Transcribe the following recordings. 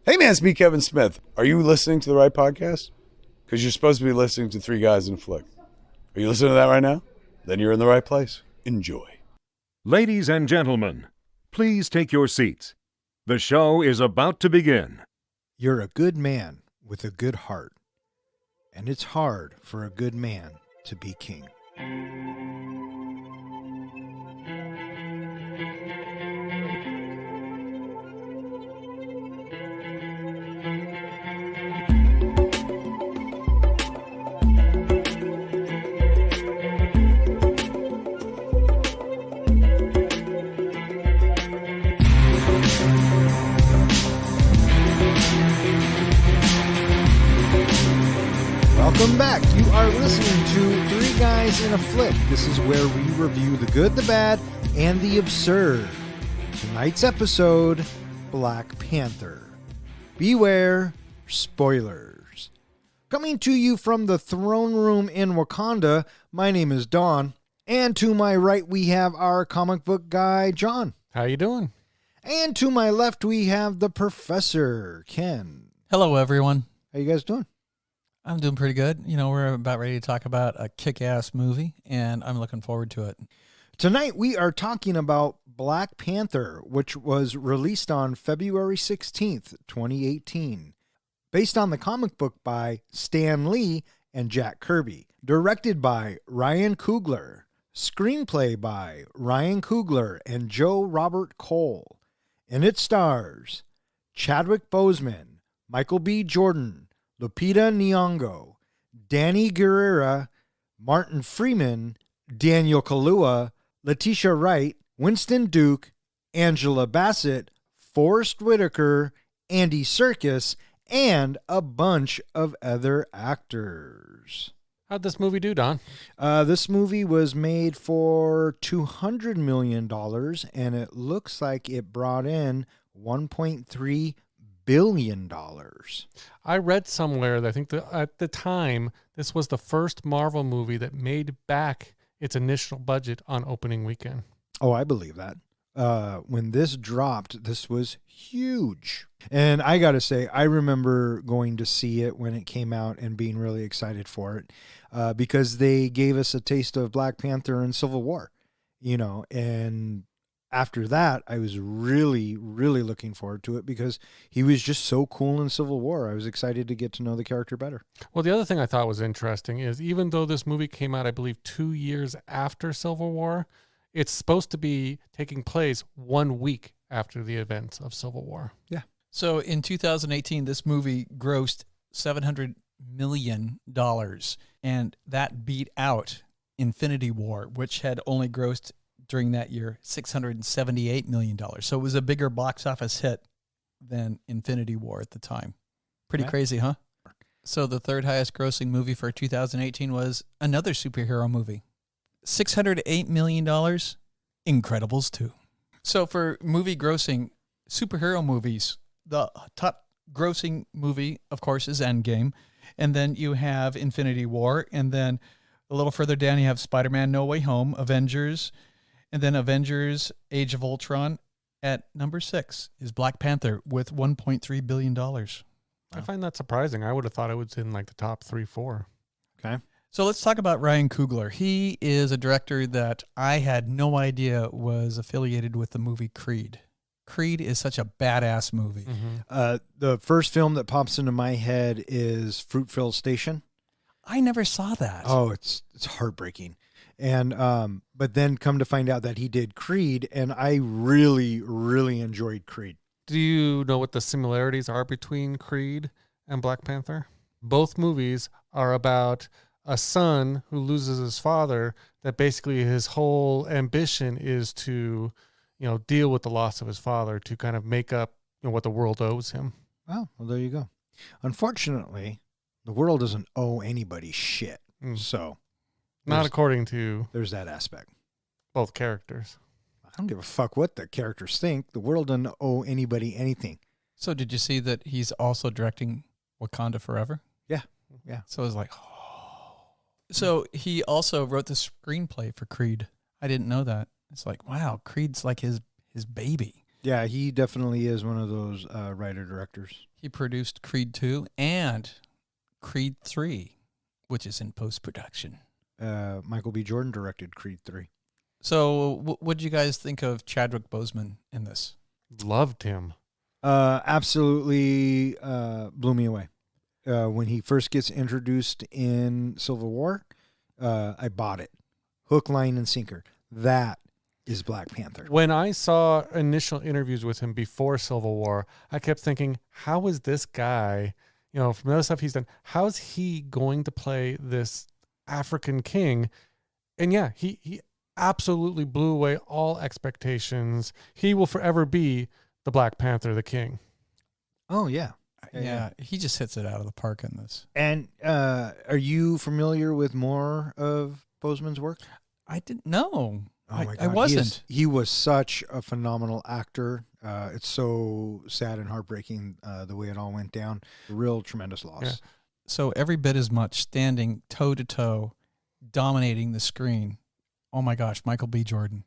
Hey man, it's me, Kevin Smith. Are you listening to the right podcast? Because you're supposed to be listening to Three Guys in a Flick. Are you listening to that right now? Then you're in the right place. Enjoy. Ladies and gentlemen, please take your seats. The show is about to begin. You're a good man with a good heart, and it's hard for a good man to be king. Welcome back. You are listening to Three Guys in a Flick. This is where we review the good, the bad, and the absurd. Tonight's episode, Black Panther. Beware spoilers. Coming to you from the throne room in Wakanda, my name is Don. And to my right, we have our comic book guy, John. How you doing? And to my left, we have the professor, Ken. Hello, everyone. How you guys doing? I'm doing pretty good. You know, we're about ready to talk about a kick-ass movie, and I'm looking forward to it. Tonight, we are talking about Black Panther, which was released on February 16th, 2018. Based on the comic book by Stan Lee and Jack Kirby. Directed by Ryan Coogler. Screenplay by Ryan Coogler and Joe Robert Cole. And it stars Chadwick Boseman, Michael B. Jordan, Lupita Nyong'o, Danny Gurira, Martin Freeman, Daniel Kaluuya, Letitia Wright, Winston Duke, Angela Bassett, Forrest Whitaker, Andy Serkis, and a bunch of other actors. How'd this movie do, Don? This movie was made for $200 million, and it looks like it brought in $1.3 billion. I read somewhere that I think that at the time, this was the first Marvel movie that made back its initial budget on opening weekend. Oh, I believe that. When this dropped, this was huge. And I got to say, I remember going to see it when it came out and being really excited for it because they gave us a taste of Black Panther and Civil War, you know, and after that, I was really, really looking forward to it because he was just so cool in Civil War. I was excited to get to know the character better. Well, the other thing I thought was interesting is even though this movie came out, I believe, 2 years after Civil War, it's supposed to be taking place 1 week after the events of Civil War. Yeah. So in 2018, this movie grossed $700 million, and that beat out Infinity War, which had only grossed during that year $678 million. So it was a bigger box office hit than Infinity War at the time. Pretty crazy, huh? So the third highest grossing movie for 2018 was another superhero movie. $608 million, Incredibles 2. So for movie grossing, superhero movies, the top grossing movie, of course, is Endgame. And then you have Infinity War. And then a little further down, you have Spider-Man No Way Home, Avengers. And then Avengers Age of Ultron. At number 6 is Black Panther with $1.3 billion. Wow. I find that surprising. I would have thought it was in like the top 3, 4. Okay. So let's talk about Ryan Coogler. He is a director that I had no idea was affiliated with the movie Creed. Creed is such a badass movie. Mm-hmm. The first film that pops into my head is Fruitvale Station. I never saw that. Oh, it's heartbreaking. And but then come to find out that he did Creed, and I really, really enjoyed Creed. Do you know what the similarities are between Creed and Black Panther? Both movies are about a son who loses his father, that basically his whole ambition is to, you know, deal with the loss of his father to kind of make up, you know, what the world owes him. Oh, well, there you go. Unfortunately, the world doesn't owe anybody shit. So not according to there's that aspect. Both characters. I don't give a fuck what the characters think. The world doesn't owe anybody anything. So did you see that he's also directing Wakanda Forever? Yeah. Yeah. So it was like, oh. So he also wrote the screenplay for Creed. I didn't know that. It's like, wow, Creed's like his baby. Yeah, he definitely is one of those writer-directors. He produced Creed 2 and Creed 3, which is in post-production. Michael B. Jordan directed Creed 3. So what did you guys think of Chadwick Boseman in this? Loved him. Absolutely blew me away. When he first gets introduced in Civil War, I bought it. Hook, line, and sinker. That is Black Panther. When I saw initial interviews with him before Civil War, I kept thinking, how is this guy, from the other stuff he's done, how is he going to play this African king? And yeah, he absolutely blew away all expectations. He will forever be the Black Panther, the king. Oh, yeah. Yeah, he just hits it out of the park in this. And are you familiar with more of Boseman's work? I didn't know. Oh my God. I wasn't. He was such a phenomenal actor. It's so sad and heartbreaking the way it all went down. Real tremendous loss. Yeah. So every bit as much standing toe to toe, dominating the screen. Oh my gosh, Michael B. Jordan.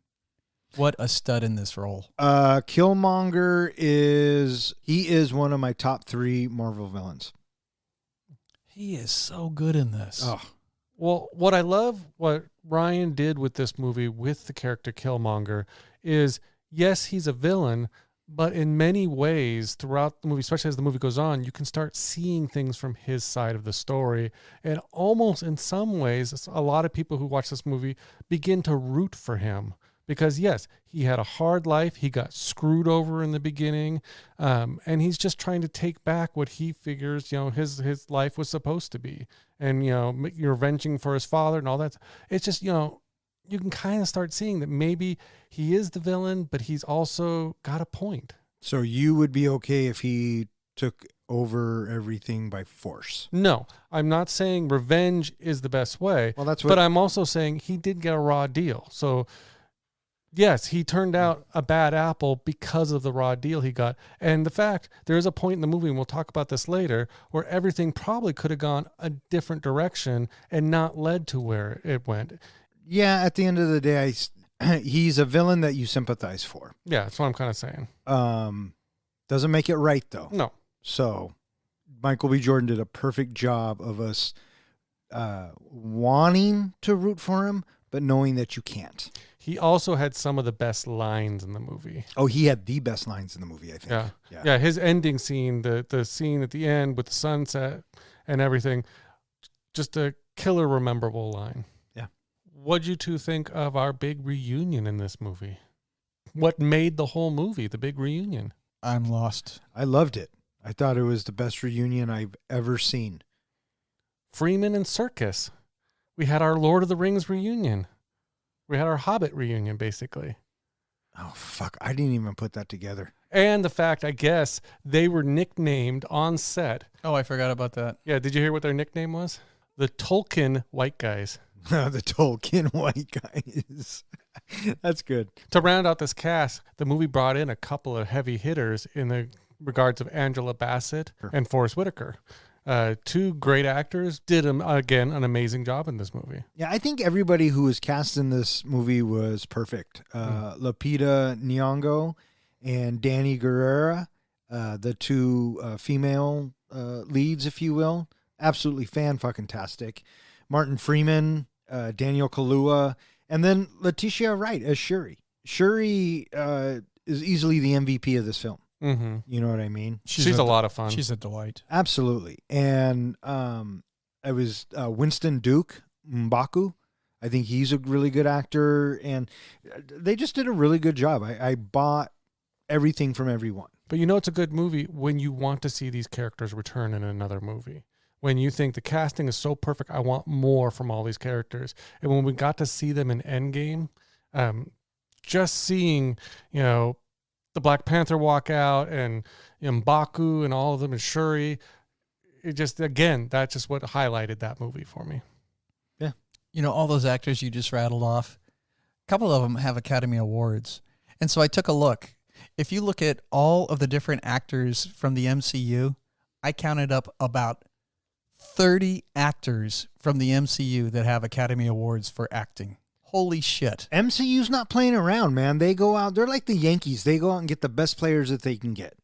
What a stud in this role. Killmonger is one of my top 3 Marvel villains. He is so good in this. Oh, Well, what I love, what Ryan did with this movie, with the character Killmonger, is, yes, he's a villain, but in many ways throughout the movie, especially as the movie goes on, you can start seeing things from his side of the story. And almost in some ways, a lot of people who watch this movie begin to root for him. Because, yes, he had a hard life. He got screwed over in the beginning. And he's just trying to take back what he figures, his life was supposed to be. And, you're avenging for his father and all that. It's just, you can kind of start seeing that maybe he is the villain, but he's also got a point. so you would be okay if he took over everything by force? No, I'm not saying revenge is the best way. Well, that's what. But I'm also saying he did get a raw deal. So, yes, he turned out a bad apple because of the raw deal he got. And the fact, there is a point in the movie, and we'll talk about this later, where everything probably could have gone a different direction and not led to where it went. Yeah, at the end of the day, he's a villain that you sympathize for. Yeah, that's what I'm kind of saying. Doesn't make it right, though. No. So Michael B. Jordan did a perfect job of us wanting to root for him, but knowing that you can't. He also had some of the best lines in the movie. Oh, he had the best lines in the movie, I think. Yeah, his ending scene, the scene at the end with the sunset and everything, just a killer rememberable line. Yeah. What'd you two think of our big reunion in this movie? What made the whole movie, the big reunion? I'm lost. I loved it. I thought it was the best reunion I've ever seen. Freeman and Circus. We had our Lord of the Rings reunion. We had our Hobbit reunion, basically. Oh, fuck. I didn't even put that together. And the fact, I guess, they were nicknamed on set. Oh, I forgot about that. Yeah, did you hear what their nickname was? The Tolkien White Guys. The Tolkien white guys. That's good. To round out this cast, the movie brought in a couple of heavy hitters in the regards of Angela Bassett and Forrest Whitaker. 2 great actors did, again, an amazing job in this movie. Yeah, I think everybody who was cast in this movie was perfect. Lupita Nyong'o and Danny Guerrera, the 2 female leads, if you will, absolutely fan-fucking-tastic. Martin Freeman, Daniel Kaluuya, and then Letitia Wright as Shuri. Shuri is easily the MVP of this film. Mm-hmm. You know what I mean? She's a lot of fun. She's a delight. Absolutely. And I was Winston Duke, Umbaku. I think he's a really good actor. And they just did a really good job. I bought everything from everyone. But it's a good movie when you want to see these characters return in another movie. When you think the casting is so perfect, I want more from all these characters. And when we got to see them in Endgame, just seeing, the Black Panther walk out and Umbaku and all of them and Shuri, it just, again, that's just what highlighted that movie for me. Yeah. All those actors you just rattled off, a couple of them have Academy Awards. And so I took a look. If you look at all of the different actors from the MCU, I counted up about 30 actors from the MCU that have Academy Awards for acting. Holy shit. MCU's not playing around, man. They go out. They're like the Yankees. They go out and get the best players that they can get.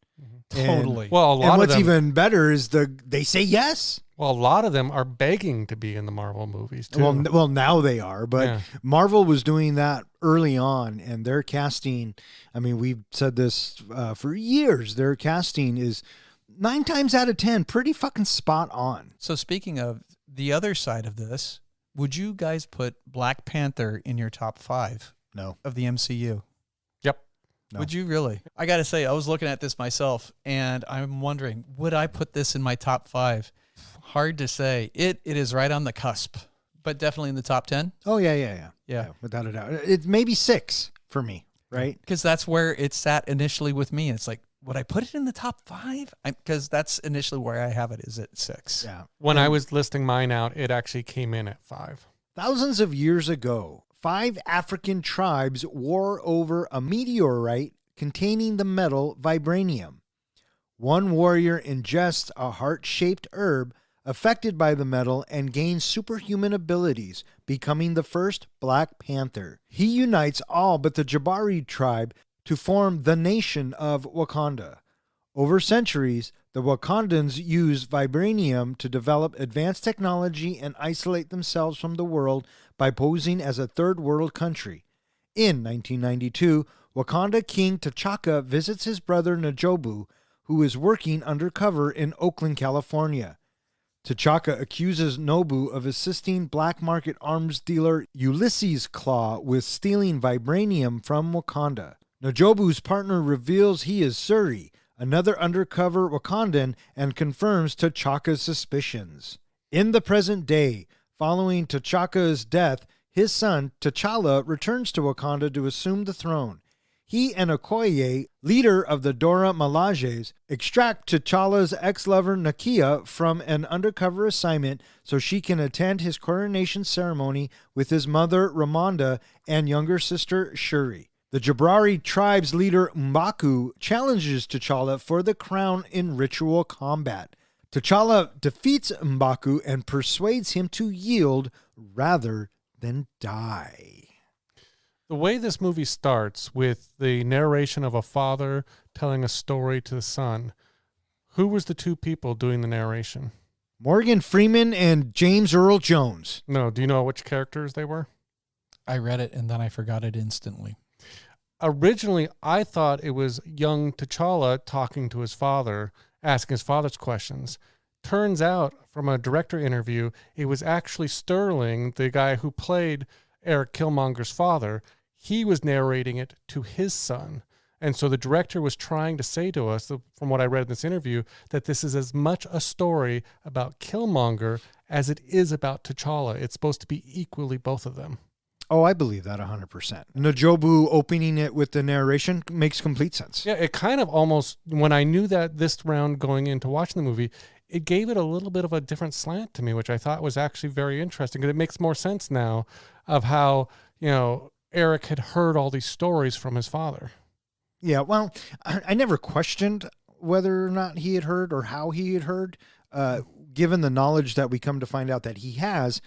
Totally. Well, a lot And of what's them, even better is they say yes. well, a lot of them are begging to be in the Marvel movies too. Well, now they are, but Yeah. Marvel was doing that early on, and their casting. I mean, we've said this for years. Their casting is 9 times out of 10 pretty fucking spot on. So speaking of the other side of this, would you guys put Black Panther in your top 5 No, of the MCU? Yep. No. Would you really? I got to say, I was looking at this myself, and I'm wondering, would I put this in my top 5? Hard to say. It is right on the cusp, but definitely in the top 10. oh yeah, without a doubt. It's maybe 6 for me, right? Because that's where it sat initially with me. It's like, would I put it in the top 5? Because that's initially where I have it, is at 6. Yeah. When I was listing mine out, it actually came in at 5. Thousands of years ago, 5 African tribes war over a meteorite containing the metal vibranium. One warrior ingests a heart-shaped herb affected by the metal and gains superhuman abilities, becoming the first Black Panther. He unites all but the Jabari tribe to form the nation of Wakanda. Over centuries, the Wakandans used vibranium to develop advanced technology and isolate themselves from the world by posing as a third world country. In 1992, Wakanda King T'Chaka visits his brother Najobu, who is working undercover in Oakland, California. T'Chaka accuses Nobu of assisting black market arms dealer Ulysses Claw with stealing vibranium from Wakanda. Najobu's partner reveals he is Shuri, another undercover Wakandan, and confirms T'Chaka's suspicions. In the present day, following T'Chaka's death, his son T'Challa returns to Wakanda to assume the throne. He and Okoye, leader of the Dora Milajes, extract T'Challa's ex-lover Nakia from an undercover assignment so she can attend his coronation ceremony with his mother Ramonda and younger sister Shuri. The Jabari tribe's leader Umbaku challenges T'Challa for the crown in ritual combat. T'Challa defeats Umbaku and persuades him to yield rather than die. The way this movie starts with the narration of a father telling a story to the son, who was the 2 people doing the narration? Morgan Freeman and James Earl Jones. No, do you know which characters they were? I read it, and then I forgot it instantly. Originally, I thought it was young T'Challa talking to his father, asking his father's questions. Turns out, from a director interview, it was actually Sterling, the guy who played Eric Killmonger's father. He was narrating it to his son. And so the director was trying to say to us, from what I read in this interview, that this is as much a story about Killmonger as it is about T'Challa. It's supposed to be equally both of them. Oh, I believe that 100%. Najobu opening it with the narration makes complete sense. Yeah, it kind of almost, when I knew that this round going into watching the movie, it gave it a little bit of a different slant to me, which I thought was actually very interesting, because it makes more sense now of how, Eric had heard all these stories from his father. Yeah, well, I never questioned whether or not he had heard or how he had heard. Given the knowledge that we come to find out that he has,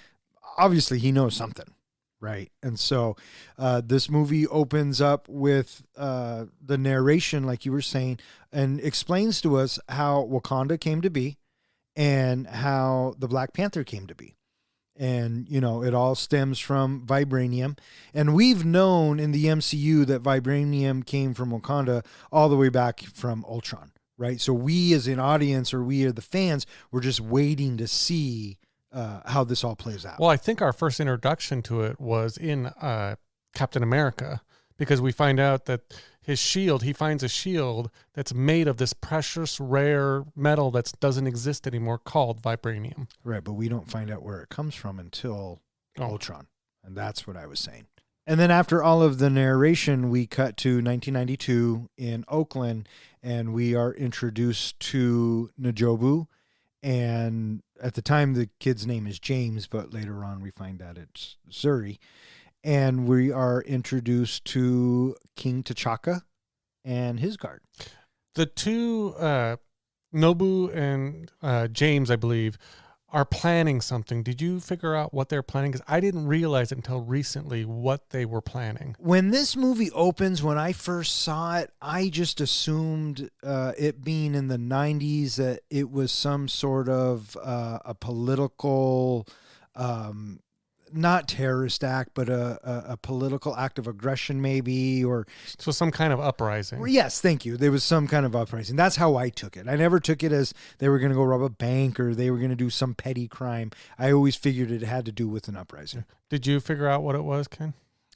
obviously he knows something. Right. And so this movie opens up with the narration, like you were saying, and explains to us how Wakanda came to be and how the Black Panther came to be. And, it all stems from vibranium. And we've known in the MCU that vibranium came from Wakanda all the way back from Ultron. Right. So we as an audience, or we are the fans, we're just waiting to see how this all plays out. Well, I think our first introduction to it was in Captain America, because we find out that his shield, he finds a shield that's made of this precious, rare metal that doesn't exist anymore called vibranium. Right, but we don't find out where it comes from until Ultron. And that's what I was saying. And then after all of the narration, we cut to 1992 in Oakland, and we are introduced to Najobu. And at the time, the kid's name is James, but later on we find out it's Shuri. And we are introduced to King T'Chaka and his guard. The 2, Nobu and James, I believe, are planning something. Did you figure out what they're planning? Because I didn't realize it until recently what they were planning. When this movie opens, when I first saw it, I just assumed it being in the 90s that it was some sort of a political, not terrorist act, but a political act of aggression maybe, or... So some kind of uprising. Yes, thank you. There was some kind of uprising. That's how I took it. I never took it as they were going to go rob a bank or they were going to do some petty crime. I always figured it had to do with an uprising. Did you figure out what it was, Ken?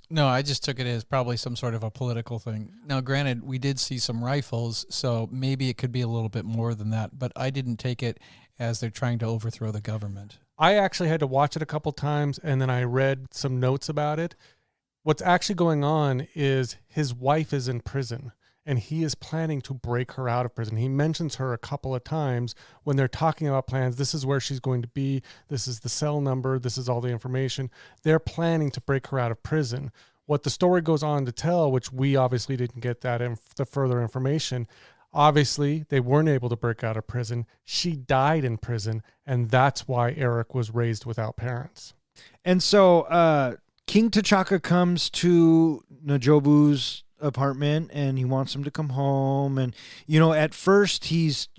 No, I just took it as probably some sort of a political thing. Now, granted, we did see some rifles, so maybe it could be a little bit more than that, but I didn't take it as they're trying to overthrow the government. I actually had to watch it a couple times, and then I read some notes about it. What's actually going on is his wife is in prison, and he is planning to break her out of prison. He mentions her a couple of times when they're talking about plans. This is where she's going to be. This is the cell number. This is all the information. They're planning to break her out of prison. What the story goes on to tell, which we obviously didn't get that the further information, obviously, they weren't able to break out of prison. She died in prison, and that's why Eric was raised without parents. And so King T'Chaka comes to Najobu's apartment, and he wants him to come home. And, at first he's,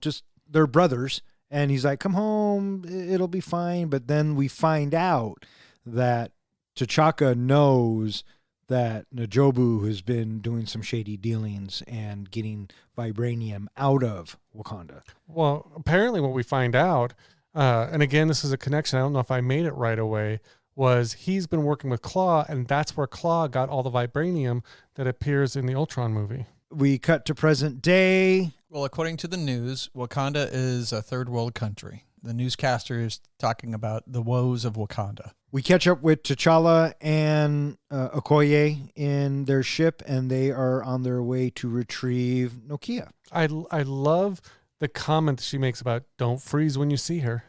just they're brothers, and he's like, come home, it'll be fine. But then we find out that T'Chaka knows that Najobu has been doing some shady dealings and getting vibranium out of Wakanda. Well, apparently what we find out, and again, this is a connection, I don't know if I made it right away, was he's been working with Claw, and that's where Claw got all the vibranium that appears in the Ultron movie. We cut to present day. Well, according to the news, Wakanda is a third world country. The newscaster is talking about the woes of Wakanda. We catch up with T'Challa and Okoye in their ship, and they are on their way to retrieve Nakia. I love the comment that she makes about don't freeze when you see her.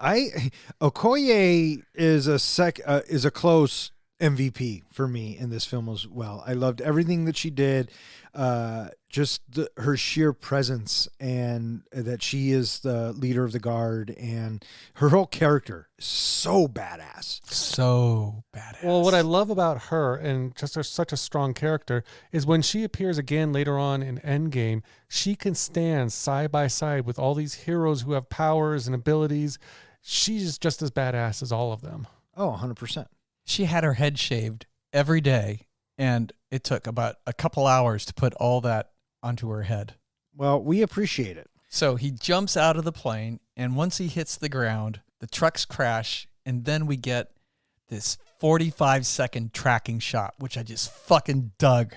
Okoye is a close MVP for me in this film as well. I loved everything that she did. Just her sheer presence, and that she is the leader of the guard, and her whole character is so badass. So badass. Well, what I love about her, and just such a strong character, is when she appears again later on in Endgame, she can stand side by side with all these heroes who have powers and abilities. She's just as badass as all of them. Oh, 100%. She had her head shaved every day, and it took about a couple hours to put all that onto her head. Well, we appreciate it. So he jumps out of the plane, and once he hits the ground, the trucks crash, and then we get this 45-second tracking shot, which I just fucking dug,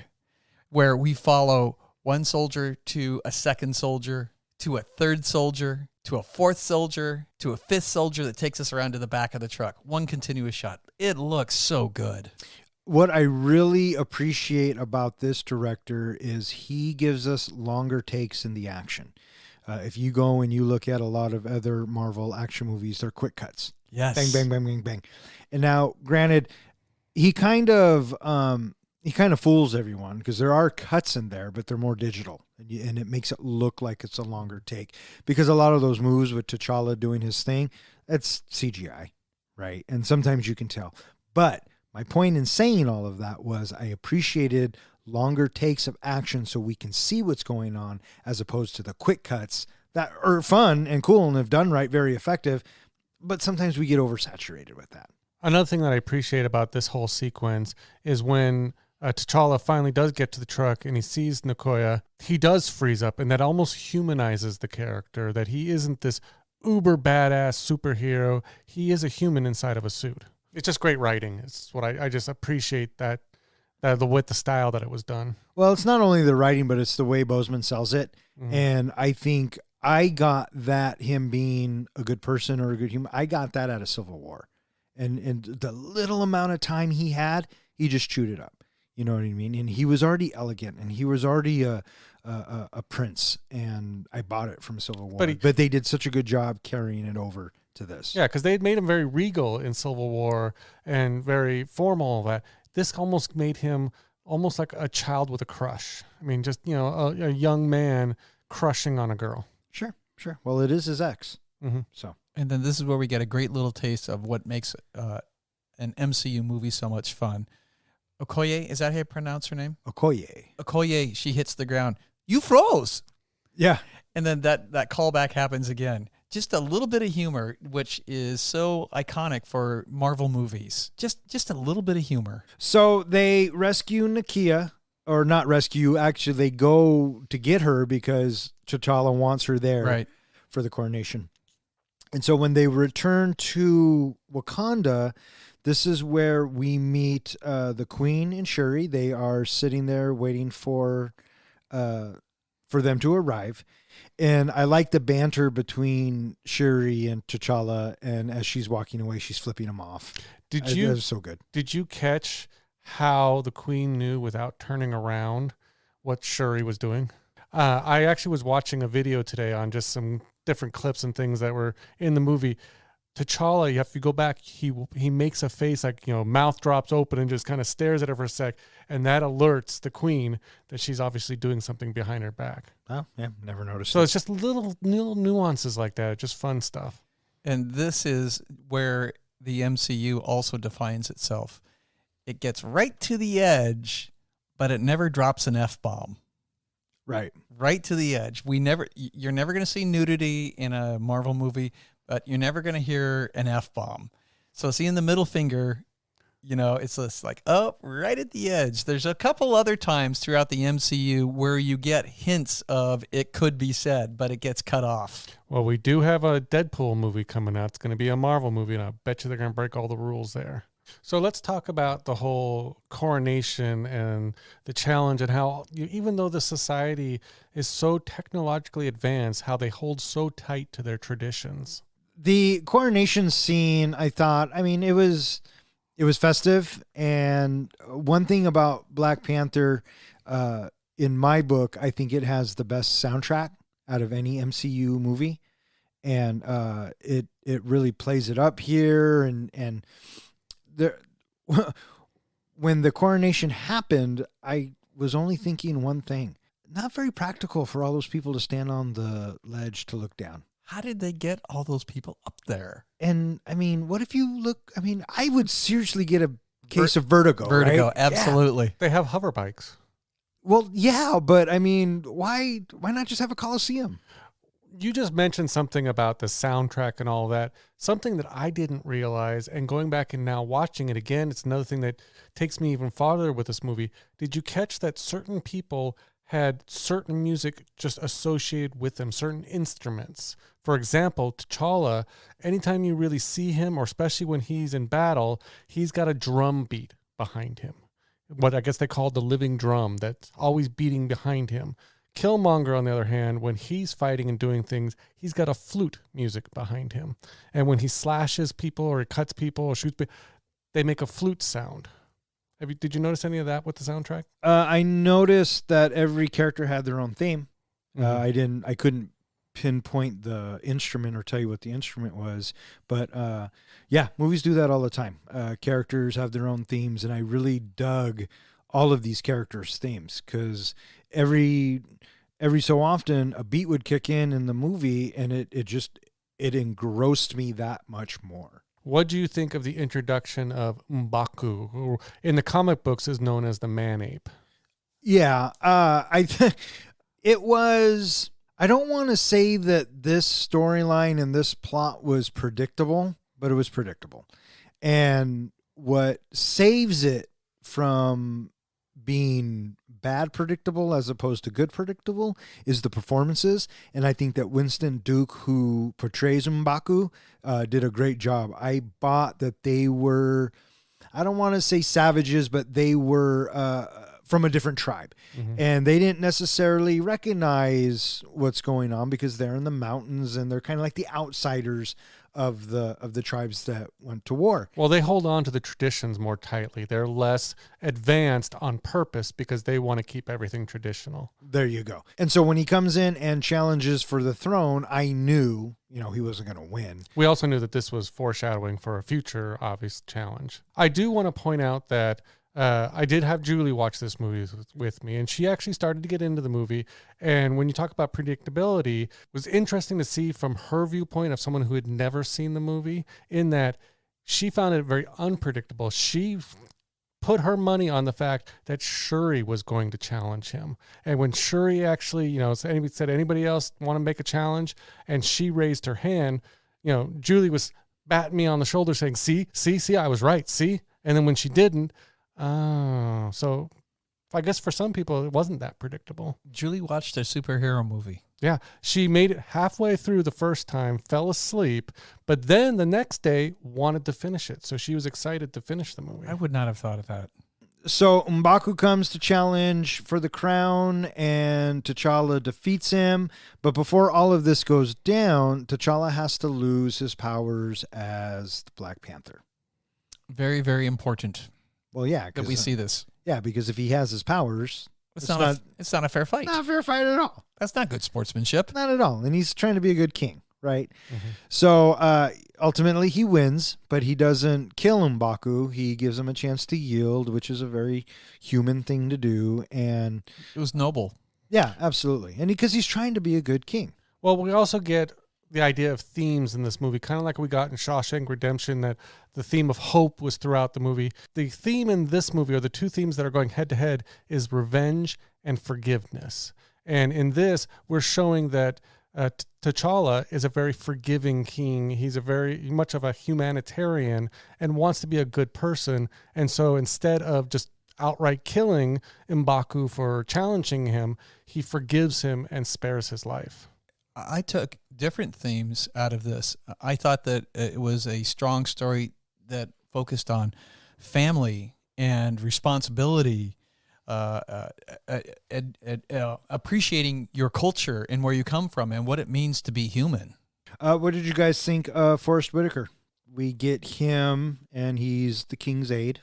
where we follow one soldier to a second soldier, to a third soldier, to a fourth soldier, to a fifth soldier that takes us around to the back of the truck. One continuous shot. It looks so good. What I really appreciate about this director is he gives us longer takes in the action. If you go and you look at a lot of other Marvel action movies, they're quick cuts. Yes. Bang, bang, bang, bang, bang. And now, granted, he kind of fools everyone because there are cuts in there, but they're more digital, and it makes it look like it's a longer take. Because a lot of those moves with T'Challa doing his thing, it's CGI, right? And sometimes you can tell. But my point in saying all of that was I appreciated longer takes of action so we can see what's going on, as opposed to the quick cuts that are fun and cool and, if done right, very effective. But sometimes we get oversaturated with that. Another thing that I appreciate about this whole sequence is when T'Challa finally does get to the truck and he sees Nakia, he does freeze up, and that almost humanizes the character, that he isn't this uber badass superhero. He is a human inside of a suit. It's just great writing. It's what I just appreciate that with the style that it was done. Well, it's not only the writing, but it's the way Boseman sells it. Mm-hmm. And I think I got that, him being a good person or a good human, I got that out of Civil War. And the little amount of time he had, he just chewed it up. You know what I mean? And he was already elegant, and he was already a prince, and I bought it from Civil War. But they did such a good job carrying it over to this. Yeah, because they had made him very regal in Civil War and very formal, all that. This almost made him almost like a child with a crush. I mean, just, a young man crushing on a girl. Sure. Well, it is his ex. Mm-hmm. So And then this is where we get a great little taste of what makes an MCU movie so much fun. Okoye, is that how you pronounce her name? Okoye, she hits the ground. You froze. Yeah. And then that callback happens again. Just a little bit of humor, which is so iconic for Marvel movies. Just a little bit of humor. So they rescue Nakia, or not rescue, actually they go to get her because T'Challa wants her there for the coronation. And so when they return to Wakanda, this is where we meet the Queen and Shuri. They are sitting there waiting for them to arrive. And I like the banter between Shuri and T'Challa, and as she's walking away, she's flipping him off. That was so good. Did you catch how the Queen knew without turning around what Shuri was doing? I actually was watching a video today on just some different clips and things that were in the movie. T'Challa, if you go back, he makes a face like, mouth drops open and just kind of stares at her for a sec, and that alerts the Queen that she's obviously doing something behind her back. Oh, yeah, never noticed. So it's just little nuances like that, just fun stuff. And this is where the MCU also defines itself. It gets right to the edge, but it never drops an F-bomb. Right to the edge. You're never going to see nudity in a Marvel movie, but you're never going to hear an F-bomb. So seeing the middle finger, it's just like, right at the edge. There's a couple other times throughout the MCU where you get hints of it could be said, but it gets cut off. Well, we do have a Deadpool movie coming out. It's going to be a Marvel movie, and I bet you they're going to break all the rules there. So let's talk about the whole coronation and the challenge and how, even though the society is so technologically advanced, how they hold so tight to their traditions. The coronation scene, I thought, it was festive. And one thing about Black Panther, in my book, I think it has the best soundtrack out of any MCU movie. And it really plays it up here. And there, when the coronation happened, I was only thinking one thing. Not very practical for all those people to stand on the ledge to look down. How did they get all those people up there? And what if you look, I would seriously get a case of vertigo. Vertigo, right? absolutely. Yeah. They have hover bikes. Well, yeah, but why not just have a Coliseum? You just mentioned something about the soundtrack and all that. Something that I didn't realize, and going back and now watching it again, it's another thing that takes me even farther with this movie. Did you catch that certain people had certain music just associated with them, certain instruments? For example, T'Challa, anytime you really see him, or especially when he's in battle, he's got a drum beat behind him. What I guess they call the living drum that's always beating behind him. Killmonger, on the other hand, when he's fighting and doing things, he's got a flute music behind him. And when he slashes people or he cuts people or shoots people, they make a flute sound. Did you notice any of that with the soundtrack? I noticed that every character had their own theme. Mm-hmm. I couldn't pinpoint the instrument or tell you what the instrument was, but yeah, movies do that all the time. Characters have their own themes, and I really dug all of these characters' themes because every so often a beat would kick in the movie, and it engrossed me that much more. What do you think of the introduction of Umbaku, who in the comic books is known as the man-ape? Yeah, it was... I don't want to say that this storyline and this plot was predictable, but it was predictable. And what saves it from being bad predictable as opposed to good predictable is the performances. And I think that Winston Duke, who portrays Umbaku, did a great job. I bought that they were, I don't want to say savages, but they were from a different tribe. Mm-hmm. And they didn't necessarily recognize what's going on because they're in the mountains and they're kind of like the outsiders of the tribes that went to war. Well, they hold on to the traditions more tightly. They're less advanced on purpose because they want to keep everything traditional. There you go. And so when he comes in and challenges for the throne, I knew, he wasn't going to win. We also knew that this was foreshadowing for a future obvious challenge. I do want to point out that I did have Julie watch this movie with me, and she actually started to get into the movie. And when you talk about predictability, it was interesting to see from her viewpoint of someone who had never seen the movie, in that she found it very unpredictable. She put her money on the fact that Shuri was going to challenge him. And when Shuri actually, said anybody else want to make a challenge, and she raised her hand, Julie was batting me on the shoulder saying, see, I was right, see? And then when she didn't, so I guess for some people it wasn't that predictable. Julie watched a superhero movie. Yeah, she made it halfway through the first time, fell asleep, but then the next day wanted to finish it. So she was excited to finish the movie. I would not have thought of that. So Umbaku comes to challenge for the crown, and T'Challa defeats him. But before all of this goes down, T'Challa has to lose his powers as the Black Panther. Very, very important. Well, yeah. That we see this. Yeah, because if he has his powers, it's not a fair fight. Not a fair fight at all. That's not good sportsmanship. Not at all. And he's trying to be a good king, right? Mm-hmm. So ultimately he wins, but he doesn't kill Umbaku. He gives him a chance to yield, which is a very human thing to do. And it was noble. Yeah, absolutely. And because he's trying to be a good king. Well, we also get the idea of themes in this movie, kind of like we got in Shawshank Redemption, that the theme of hope was throughout the movie. The theme in this movie, or the two themes that are going head to head, is revenge and forgiveness. And in this, we're showing that T'Challa is a very forgiving king. He's a very much of a humanitarian and wants to be a good person. And so instead of just outright killing Umbaku for challenging him, he forgives him and spares his life. I took different themes out of this. I thought that it was a strong story that focused on family and responsibility, appreciating your culture and where you come from and what it means to be human. What did you guys think of Forrest Whitaker? We get him, and he's the king's aide,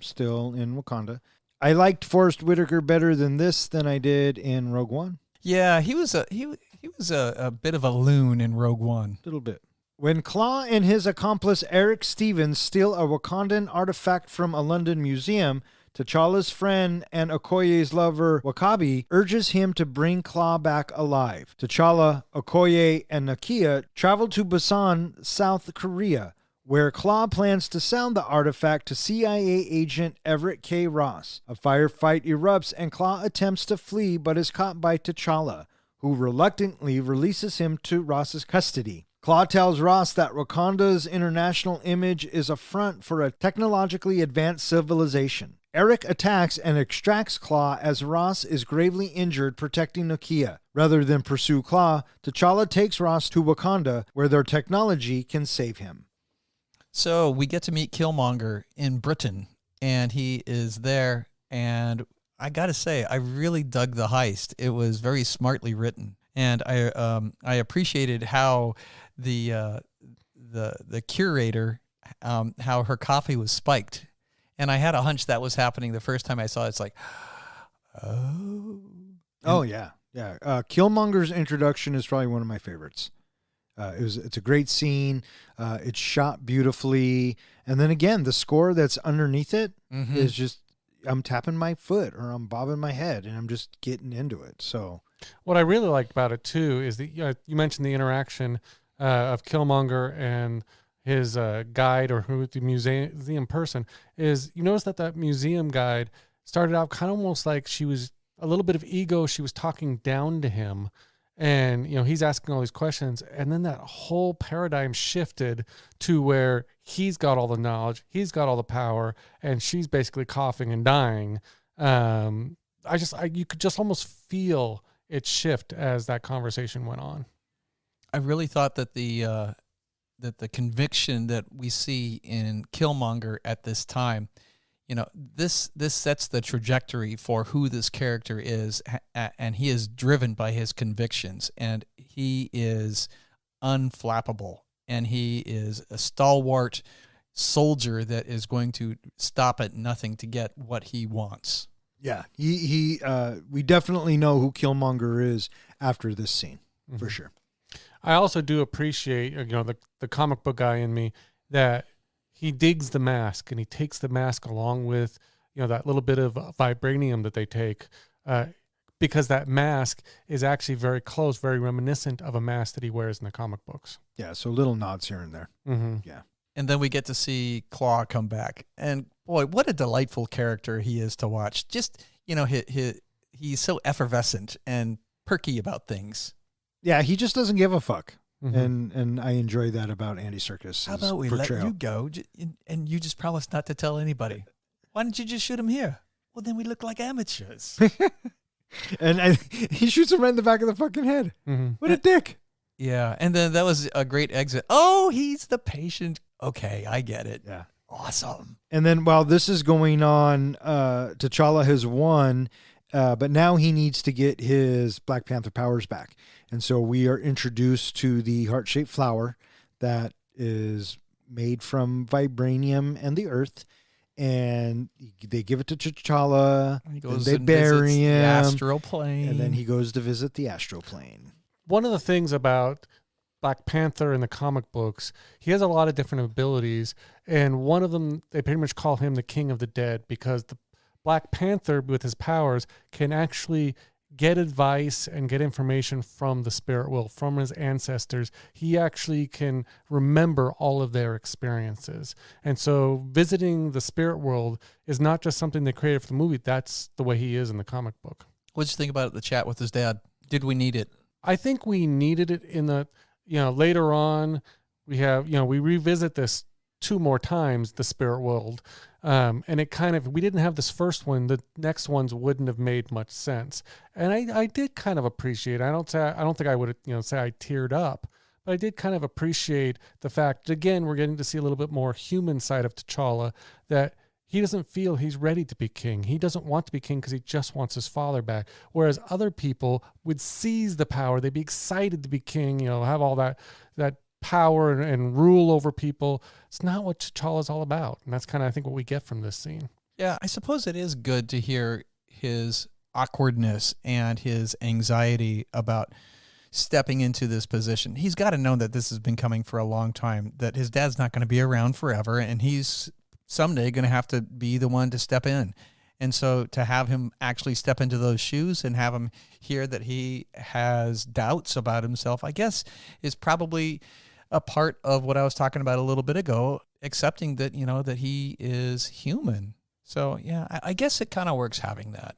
still in Wakanda. I liked Forrest Whitaker better than I did in Rogue One. Yeah, he was a bit of a loon in Rogue One. A little bit. When Claw and his accomplice Eric Stevens steal a Wakandan artifact from a London museum, T'Challa's friend and Okoye's lover Wakabi urges him to bring Claw back alive. T'Challa, Okoye, and Nakia travel to Busan, South Korea, where Claw plans to sound the artifact to CIA agent Everett K. Ross. A firefight erupts and Claw attempts to flee but is caught by T'Challa, who reluctantly releases him to Ross's custody. Claw tells Ross that Wakanda's international image is a front for a technologically advanced civilization. Eric attacks and extracts Claw as Ross is gravely injured protecting Nakia. Rather than pursue Claw, T'Challa takes Ross to Wakanda, where their technology can save him. So we get to meet Killmonger in Britain, and he is there, and I got to say, I really dug the heist. It was very smartly written, and I appreciated how the curator, how her coffee was spiked, and I had a hunch that was happening the first time I saw it. It's like, oh yeah. Killmonger's introduction is probably one of my favorites. It's a great scene. It's shot beautifully, and then again, the score that's underneath it is just. I'm tapping my foot or I'm bobbing my head and I'm just getting into it. So what I really liked about it too is that you mentioned the interaction of Killmonger and his guide, or who the museum person is. You notice that museum guide started out kind of almost like she was a little bit of ego. She was talking down to him, and he's asking all these questions, and then that whole paradigm shifted to where he's got all the knowledge, he's got all the power, and she's basically coughing and dying. You could just almost feel it shift as that conversation went on. I really thought that the conviction that we see in Killmonger at this time, this sets the trajectory for who this character is, and he is driven by his convictions, and he is unflappable, and he is a stalwart soldier that is going to stop at nothing to get what he wants. Yeah, we definitely know who Killmonger is after this scene, for sure. I also do appreciate, the comic book guy in me, that he digs the mask, and he takes the mask along with, that little bit of vibranium that they take, because that mask is actually very close, very reminiscent of a mask that he wears in the comic books. Yeah, so little nods here and there. Mm-hmm. Yeah. And then we get to see Claw come back. And boy, what a delightful character he is to watch. Just, he's so effervescent and perky about things. Yeah, he just doesn't give a fuck. Mm-hmm. And I enjoy that about Andy Serkis. How about we let you go and you just promise not to tell anybody? Why don't you just shoot him here? Well, then we look like amateurs. and he shoots him right in the back of the fucking head. Mm-hmm. What a dick. Yeah, and then that was a great exit. Oh, he's the patient. Okay, I get it. Yeah. Awesome. And then while this is going on, T'Challa has won, but now he needs to get his Black Panther powers back. And so we are introduced to the heart-shaped flower that is made from vibranium and the earth. And they give it to T'Challa, and they bury him. The astral plane. And then he goes to visit the astral plane. One of the things about Black Panther in the comic books, he has a lot of different abilities, and one of them, they pretty much call him the King of the Dead, because the Black Panther, with his powers, can actually get advice and get information from the spirit world, from his ancestors. He actually can remember all of their experiences. And so visiting the spirit world is not just something they created for the movie, that's the way he is in the comic book. What'd you think about the chat with his dad? Did we need it? I think we needed it in the, later on we have, we revisit this 2 more times, the spirit world. And it kind of, we didn't have this first one, the next ones wouldn't have made much sense. And I did kind of appreciate, I don't think I would, say I teared up, but I did kind of appreciate the fact that, again, we're getting to see a little bit more human side of T'Challa, that he doesn't feel he's ready to be king. He doesn't want to be king because he just wants his father back. Whereas other people would seize the power. They'd be excited to be king, have all that power and rule over people. It's not what T'Challa's all about. And that's kind of, I think, what we get from this scene. Yeah, I suppose it is good to hear his awkwardness and his anxiety about stepping into this position. He's got to know that this has been coming for a long time, that his dad's not going to be around forever, and he's someday going to have to be the one to step in. And so to have him actually step into those shoes and have him hear that he has doubts about himself, I guess, is probably a part of what I was talking about a little bit ago, accepting that, that he is human. So, yeah, I guess it kind of works having that.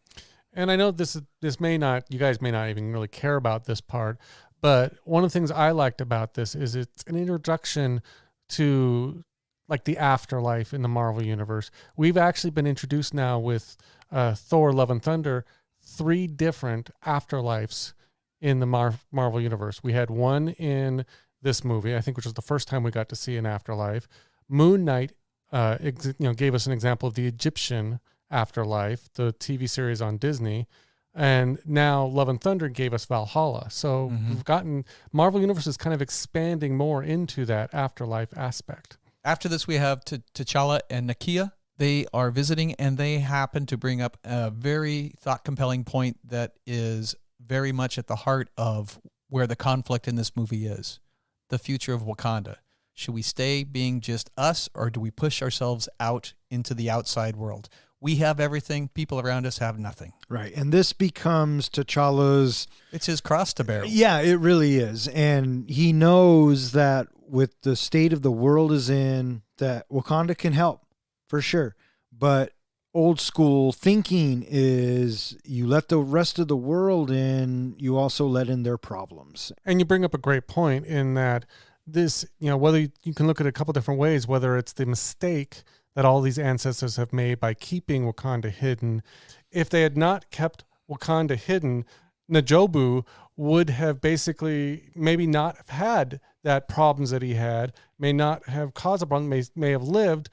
And I know this may not, you guys may not even really care about this part, but one of the things I liked about this is it's an introduction to like the afterlife in the Marvel universe. We've actually been introduced now with Thor: Love and Thunder, 3 different afterlives in the Marvel universe. We had one in this movie, I think, which was the first time we got to see an afterlife. Moon Knight, gave us an example of the Egyptian afterlife, the TV series on Disney. And now Love and Thunder gave us Valhalla. So we've gotten, Marvel Universe is kind of expanding more into that afterlife aspect. After this, we have T'Challa and Nakia. They are visiting, and they happen to bring up a very thought-compelling point that is very much at the heart of where the conflict in this movie is. The future of Wakanda. Should we stay being just us, or do we push ourselves out into the outside world? We have everything. People around us have nothing. Right. And this becomes T'Challa's... It's his cross to bear. Yeah, it really is. And he knows that with the state of the world is in, that Wakanda can help, for sure. But old school thinking is you let the rest of the world in, you also let in their problems. And you bring up a great point in that this, whether you can look at it a couple different ways, whether it's the mistake that all these ancestors have made by keeping Wakanda hidden. If they had not kept Wakanda hidden, N'Jobu would have basically maybe not have had that problems that he had, may not have caused a problem, may have lived,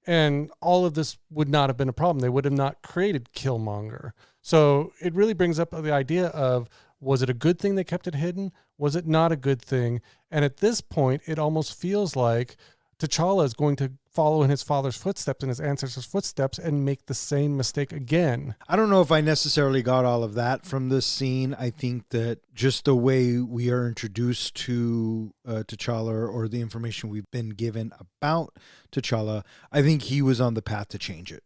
and all of this would not have been a problem. They would have not created Killmonger. So it really brings up the idea of, was it a good thing they kept it hidden? Was it not a good thing? And at this point, it almost feels like T'Challa is going to follow in his father's footsteps and his ancestors' footsteps and make the same mistake again. I don't know if I necessarily got all of that from this scene. I think that just the way we are introduced to T'Challa, or the information we've been given about T'Challa, I think he was on the path to change it.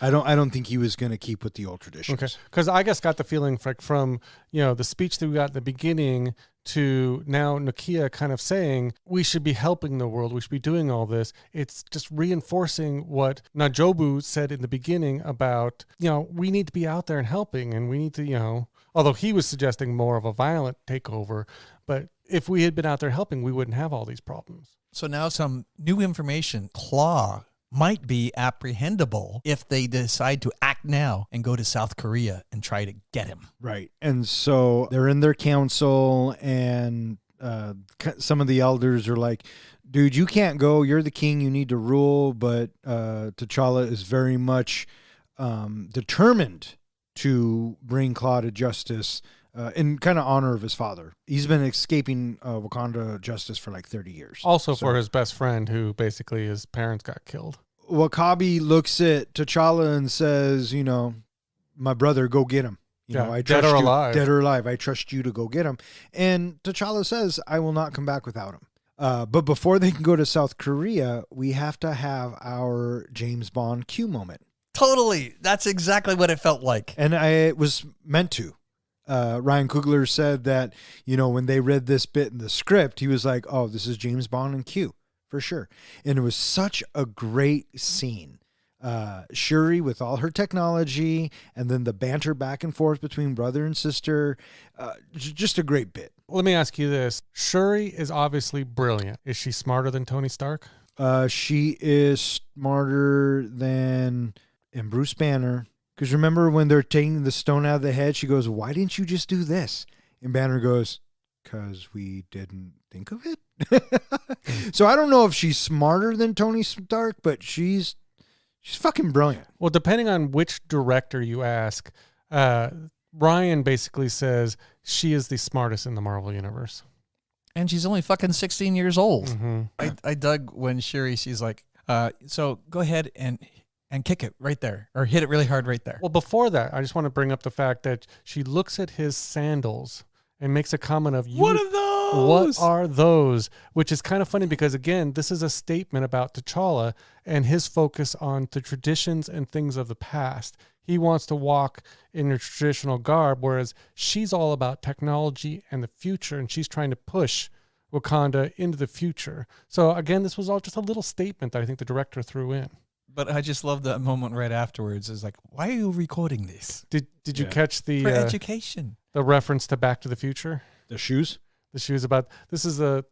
I don't think he was going to keep with the old traditions. Okay, because I just got the feeling from the speech that we got at the beginning to now Nakia kind of saying we should be helping the world, we should be doing all this. It's just reinforcing what Najobu said in the beginning about we need to be out there and helping, and we need to although he was suggesting more of a violent takeover, but if we had been out there helping, we wouldn't have all these problems. So now some new information. Claw might be apprehendable if they decide to act now and go to South Korea and try to get him. Right. And so they're in their council, and some of the elders are like, dude, you can't go. You're the king. You need to rule. But T'Challa is very much determined to bring Claw to justice in kind of honor of his father. He's been escaping Wakanda justice for like 30 years. Also for his best friend, who basically his parents got killed. Wakabi looks at T'Challa and says, my brother, go get him. I trust dead or you, alive. Dead or alive. I trust you to go get him. And T'Challa says, I will not come back without him. But before they can go to South Korea, we have to have our James Bond Q moment. Totally. That's exactly what it felt like. And it was meant to. Ryan Coogler said that, when they read this bit in the script, he was like, oh, this is James Bond and Q, for sure. And it was such a great scene. Shuri with all her technology, and then the banter back and forth between brother and sister. Just a great bit. Let me ask you this. Shuri is obviously brilliant. Is she smarter than Tony Stark? She is smarter than Bruce Banner. Because remember when they're taking the stone out of the head, she goes, why didn't you just do this? And Banner goes, because we didn't think of it. So I don't know if she's smarter than Tony Stark, but she's fucking brilliant. Well, depending on which director you ask, Ryan basically says she is the smartest in the Marvel Universe. And she's only fucking 16 years old. Mm-hmm. I dug when she's like, so go ahead and kick it right there, or hit it really hard right there. Well, before that, I just want to bring up the fact that she looks at his sandals and makes a comment of, What are those? What are those? Which is kind of funny because, again, this is a statement about T'Challa and his focus on the traditions and things of the past. He wants to walk in a traditional garb, whereas she's all about technology and the future, and she's trying to push Wakanda into the future. So, again, this was all just a little statement that I think the director threw in. But I just love that moment right afterwards. It's like, why are you recording this? Did you catch the For education. The reference to Back to the Future? The shoes? The shoes about this is the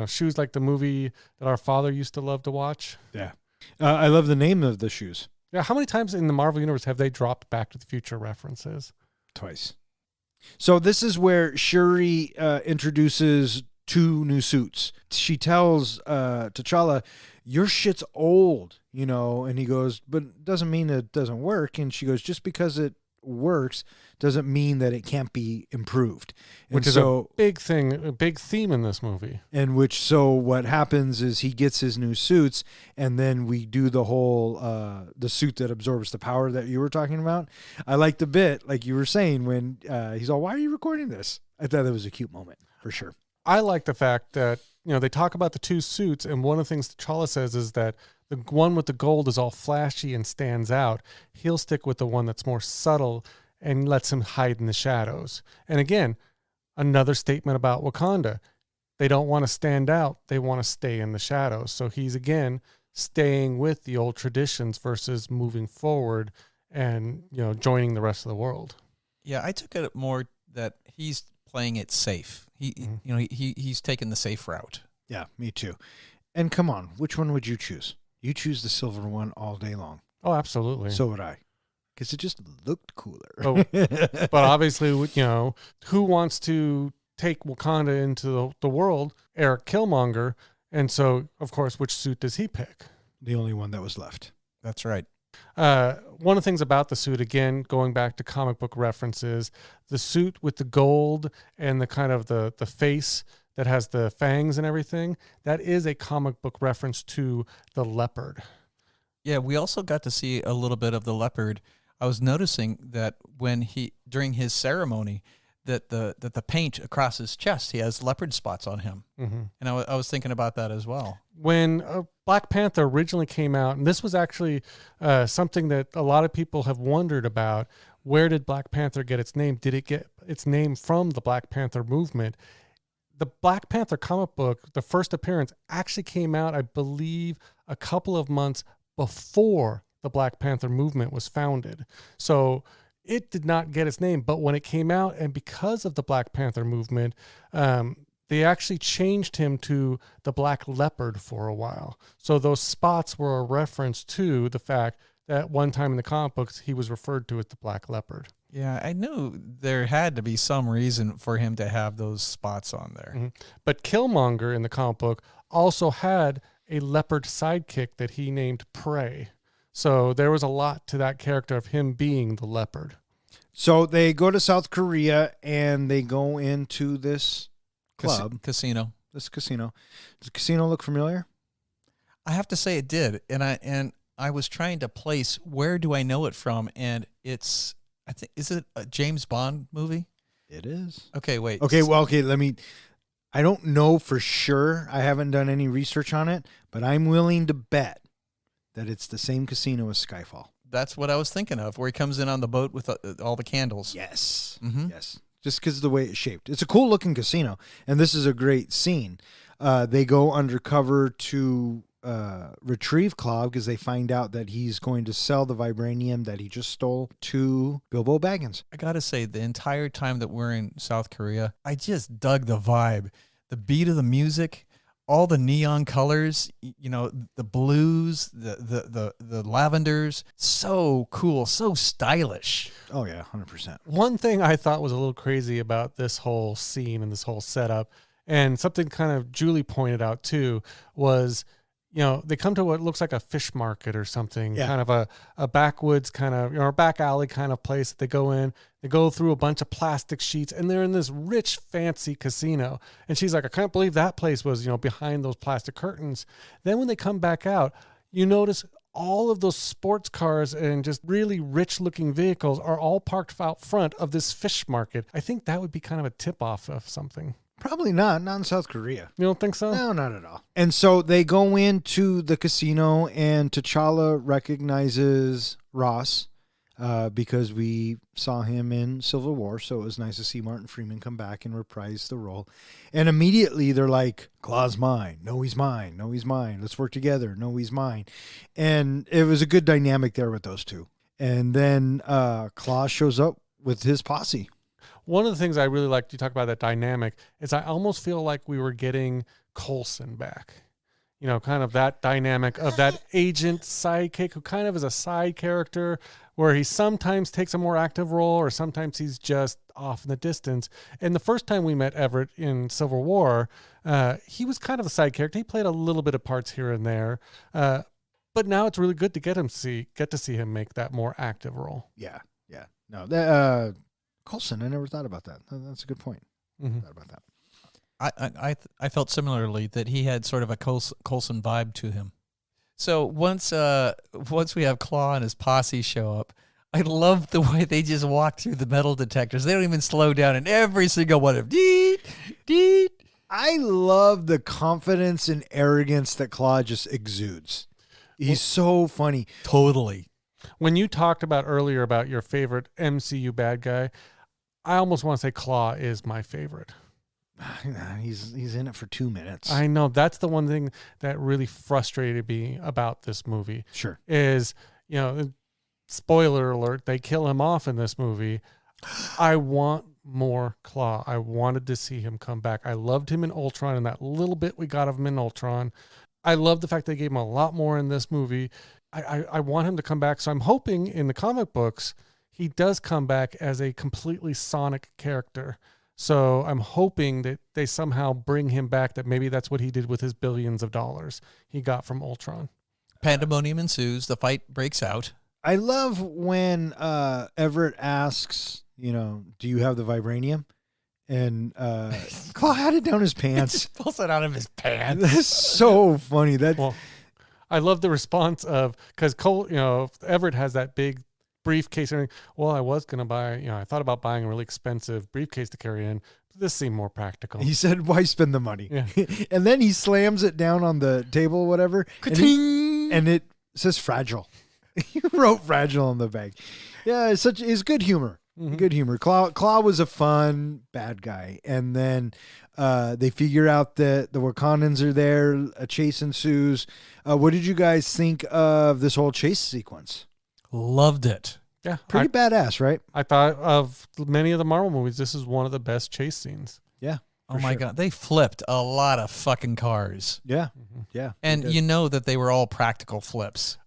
shoes like the movie that our father used to love to watch. Yeah. I love the name of the shoes. Yeah, how many times in the Marvel Universe have they dropped Back to the Future references? Twice. So this is where Shuri introduces two new suits. She tells T'Challa, your shit's old, and he goes, but it doesn't mean it doesn't work. And she goes, just because it works doesn't mean that it can't be improved. Which is a big thing, a big theme in this movie. So what happens is he gets his new suits, and then we do the whole, the suit that absorbs the power that you were talking about. I like the bit, like you were saying, when he's all, why are you recording this? I thought that was a cute moment, for sure. I like the fact that, they talk about the two suits, and one of the things T'Challa says is that the one with the gold is all flashy and stands out. He'll stick with the one that's more subtle and lets him hide in the shadows. And again, another statement about Wakanda. They don't want to stand out. They want to stay in the shadows. So he's, again, staying with the old traditions versus moving forward and, joining the rest of the world. Yeah, I took it more that he's playing it safe. He's taken the safe route. Yeah, me too. And come on, which one would you choose? You choose the silver one all day long. Oh, absolutely. So would I. Because it just looked cooler. Oh, but obviously, who wants to take Wakanda into the world? Eric Killmonger. And so, of course, which suit does he pick? The only one that was left. That's right. One of the things about the suit, again, going back to comic book references, the suit with the gold and the kind of the face that has the fangs and everything, that is a comic book reference to the leopard. Yeah, we also got to see a little bit of the leopard. I was noticing that when during his ceremony, that the paint across his chest, he has leopard spots on him. Mm-hmm. And I was thinking about that as well. When Black Panther originally came out, and this was actually something that a lot of people have wondered about, where did Black Panther get its name? Did it get its name from the Black Panther movement? The Black Panther comic book, the first appearance, actually came out, I believe, a couple of months before the Black Panther movement was founded. So it did not get its name, but when it came out, and because of the Black Panther movement, they actually changed him to the Black Leopard for a while. So those spots were a reference to the fact that one time in the comic books, he was referred to as the Black Leopard. Yeah, I knew there had to be some reason for him to have those spots on there. Mm-hmm. But Killmonger in the comic book also had a leopard sidekick that he named Prey. So there was a lot to that character of him being the leopard. So they go to South Korea and they go into this club. Casino. This casino. Does the casino look familiar? I have to say it did. And I was trying to place where do I know it from, and it's, I think, is it a James Bond movie? It is. Okay, wait. Okay, well, I don't know for sure. I haven't done any research on it, but I'm willing to bet that it's the same casino as Skyfall. That's what I was thinking of, where he comes in on the boat with all the candles. Yes. Mm-hmm. Yes. Just because of the way it's shaped. It's a cool looking casino, and this is a great scene. They go undercover to retrieve Claw because they find out that he's going to sell the vibranium that he just stole to Bilbo Baggins. I got to say, the entire time that we're in South Korea, I just dug the vibe, the beat of the music, all the neon colors, the blues, the lavenders. So cool, so stylish. Oh, yeah, 100%. One thing I thought was a little crazy about this whole scene and this whole setup, and something kind of Julie pointed out too, was, they come to what looks like a fish market or something, kind of a backwoods kind of, or back alley kind of place that they go in. They go through a bunch of plastic sheets, and they're in this rich, fancy casino. And she's like, I can't believe that place was, behind those plastic curtains. Then when they come back out, you notice all of those sports cars and just really rich-looking vehicles are all parked out front of this fish market. I think that would be kind of a tip-off of something. Probably not in South Korea. You don't think so? No, not at all. And so they go into the casino, and T'Challa recognizes Ross because we saw him in Civil War, so it was nice to see Martin Freeman come back and reprise the role. And immediately they're like, Claw's mine. No, he's mine. No, he's mine. Let's work together. No, he's mine. And it was a good dynamic there with those two. And then Claw shows up with his posse. One of the things I really liked, you talk about that dynamic, is I almost feel like we were getting Coulson back. Kind of that dynamic of that agent sidekick who kind of is a side character where he sometimes takes a more active role or sometimes he's just off in the distance. And the first time we met Everett in Civil War, he was kind of a side character. He played a little bit of parts here and there. But now it's really good to get to see him make that more active role. Yeah. No, Coulson, I never thought about that. That's a good point. Mm-hmm. Thought about that. I felt similarly that he had sort of a Coulson vibe to him. So once we have Claw and his posse show up, I love the way they just walk through the metal detectors. They don't even slow down, and every single one of them, deet, deet. I love the confidence and arrogance that Claw just exudes. He's so funny. Totally. When you talked about earlier about your favorite MCU bad guy, I almost want to say Claw is my favorite. He's in it for 2 minutes. I know. That's the one thing that really frustrated me about this movie. Sure. Is, spoiler alert, they kill him off in this movie. I want more Claw. I wanted to see him come back. I loved him in Ultron and that little bit we got of him in Ultron. I love the fact they gave him a lot more in this movie. I want him to come back. So I'm hoping in the comic books, he does come back as a completely Sonic character. So I'm hoping that they somehow bring him back, that maybe that's what he did with his billions of dollars he got from Ultron. Pandemonium ensues. The fight breaks out. I love when Everett asks, do you have the vibranium? And Claw had it down his pants. Pulls it out of his pants. That's so funny. Well, I love the response of, because Cole, Everett has that big briefcase. And well, I was going to buy, I thought about buying a really expensive briefcase to carry in. But this seemed more practical. He said, why spend the money? Yeah. And then he slams it down on the table or whatever. And it says fragile. He wrote fragile on the bag. Yeah, it's good humor. Mm-hmm. Good humor. Claw was a fun bad guy. And then they figure out that the Wakandans are there. A chase ensues. What did you guys think of this whole chase sequence? Loved it. Yeah. Pretty badass, right? I thought of many of the Marvel movies, this is one of the best chase scenes. Yeah. Oh my God. They flipped a lot of fucking cars. Yeah. Yeah. And you know that they were all practical flips.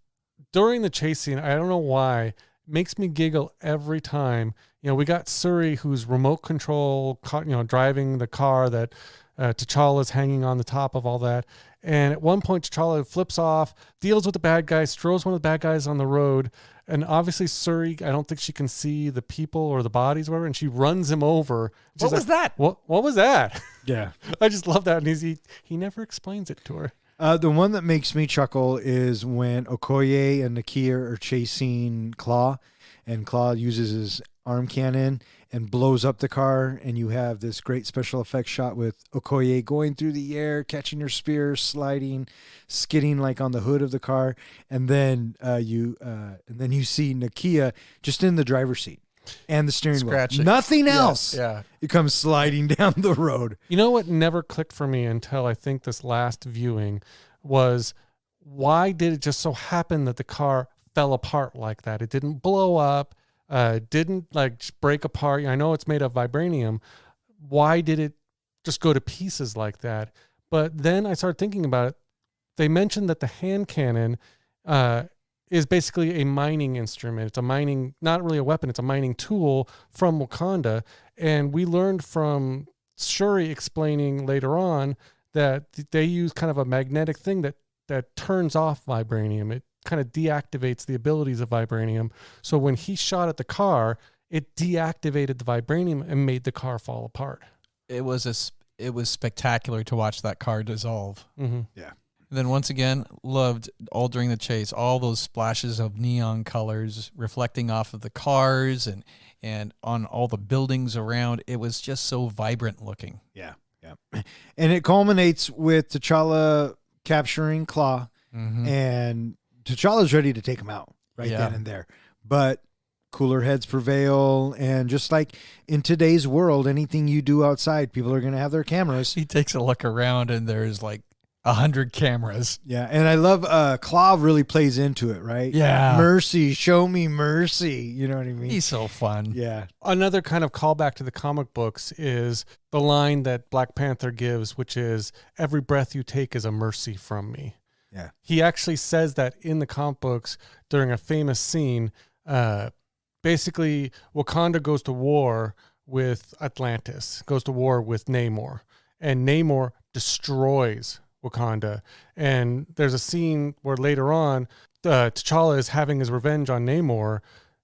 During the chase scene, I don't know why, makes me giggle every time. We got Shuri, who's remote control, driving the car that T'Challa's hanging on the top of all that. And at one point, T'Challa flips off, deals with the bad guys, throws one of the bad guys on the road. And obviously, Shuri, I don't think she can see the people or the bodies, whatever, and she runs him over. What was that? What was that? Yeah. I just love that. And he never explains it to her. The one that makes me chuckle is when Okoye and Nakia are chasing Claw, and Claw uses his arm cannon and blows up the car, and you have this great special effects shot with Okoye going through the air, catching her spear, sliding, skidding like on the hood of the car, and then you see Nakia just in the driver's seat and the steering Scratch wheel. it. Nothing else. Yeah. It comes sliding down the road. You know what never clicked for me until I think this last viewing was, why did it just so happen that the car fell apart like that? It didn't blow up, didn't break apart. I know it's made of vibranium. Why did it just go to pieces like that? But then I started thinking about it. They mentioned that the hand cannon is basically a mining instrument. It's a mining, not really a weapon, it's a mining tool from Wakanda. And we learned from Shuri explaining later on that they use kind of a magnetic thing that turns off vibranium. It kind of deactivates the abilities of vibranium. So when he shot at the car, it deactivated the vibranium and made the car fall apart. It was spectacular to watch that car dissolve. Mm-hmm. Yeah. And then once again, loved all during the chase, all those splashes of neon colors reflecting off of the cars and on all the buildings around. It was just so vibrant looking. Yeah. Yeah. And it culminates with T'Challa capturing Claw, and T'Challa's ready to take him out then and there. But cooler heads prevail, and just like in today's world, anything you do outside, people are going to have their cameras. He takes a look around and there's 100 cameras. Yeah, and I love Claw really plays into it, right? Yeah. Mercy, show me mercy. You know what I mean? He's so fun. Yeah. Another kind of callback to the comic books is the line that Black Panther gives, which is, every breath you take is a mercy from me. Yeah. He actually says that in the comic books during a famous scene. Basically, Wakanda goes to war with Atlantis, goes to war with Namor, and Namor destroys Wakanda. And there's a scene where later on, T'Challa is having his revenge on Namor,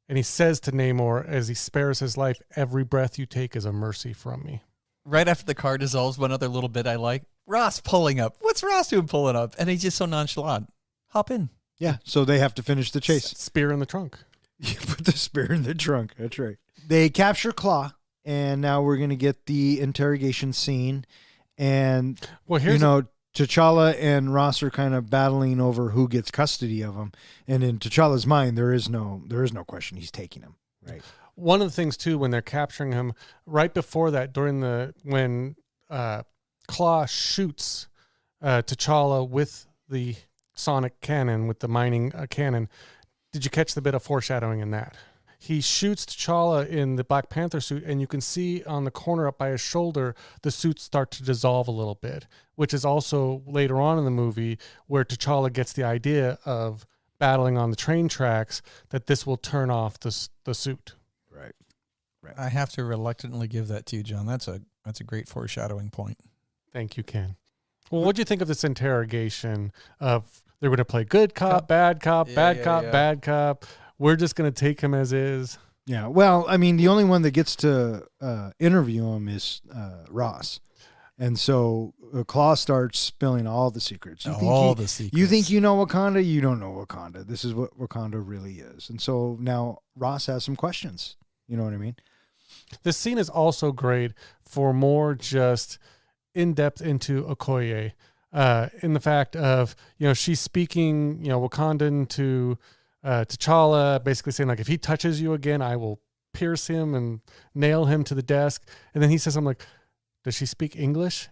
and he says to Namor as he spares his life, every breath you take is a mercy from me. Right after the car dissolves, one other little bit I like, Ross pulling up. What's Ross doing pulling up? And he's just so nonchalant. Hop in. Yeah, so they have to finish the chase. Spear in the trunk. You put the spear in the trunk. That's right. They capture Claw, and now we're going to get the interrogation scene. And, T'Challa and Ross are kind of battling over who gets custody of him. And in T'Challa's mind, there is no question he's taking him. Right. One of the things too, when they're capturing him, right before that, when Claw shoots T'Challa with the sonic cannon, with the mining cannon, did you catch the bit of foreshadowing in that? He shoots T'Challa in the Black Panther suit, and you can see on the corner up by his shoulder, the suits start to dissolve a little bit, which is also later on in the movie where T'Challa gets the idea of battling on the train tracks, that this will turn off the suit. Right. I have to reluctantly give that to you, John. That's a great foreshadowing point. Thank you, Ken. Well, what do you think of this interrogation of they're going to play good cop, bad cop, bad cop. We're just going to take him as is. Yeah. Well, I mean, the only one that gets to interview him is Ross. And so Claw starts spilling all the secrets. The secrets. You think you know Wakanda? You don't know Wakanda. This is what Wakanda really is. And so now Ross has some questions. You know what I mean? This scene is also great for more just in depth into Okoye, in the fact of, she's speaking, Wakandan to T'Challa, basically saying, like, if he touches you again, I will pierce him and nail him to the desk. And then he says something like, does she speak English?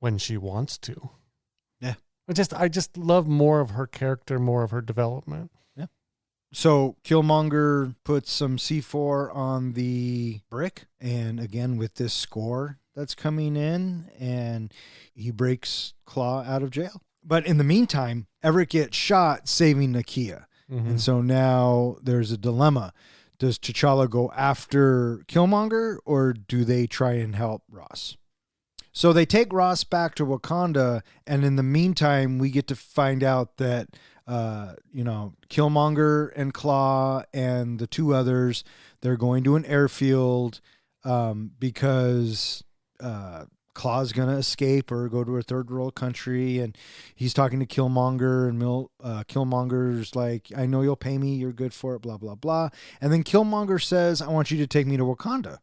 When she wants to. Yeah. I just love more of her character, more of her development. Yeah. So Killmonger puts some C4 on the brick, and again with this score that's coming in, and he breaks Claw out of jail. But in the meantime, Everett gets shot saving Nakia. Mm-hmm. And so now there's a dilemma. Does T'Challa go after Killmonger, or do they try and help Ross? So they take Ross back to Wakanda, and in the meantime, we get to find out that, Killmonger and Claw and the two others, they're going to an airfield because Claw's going to escape or go to a third world country, and he's talking to Killmonger, and Killmonger's like, I know you'll pay me, you're good for it, blah, blah, blah. And then Killmonger says, I want you to take me to Wakanda.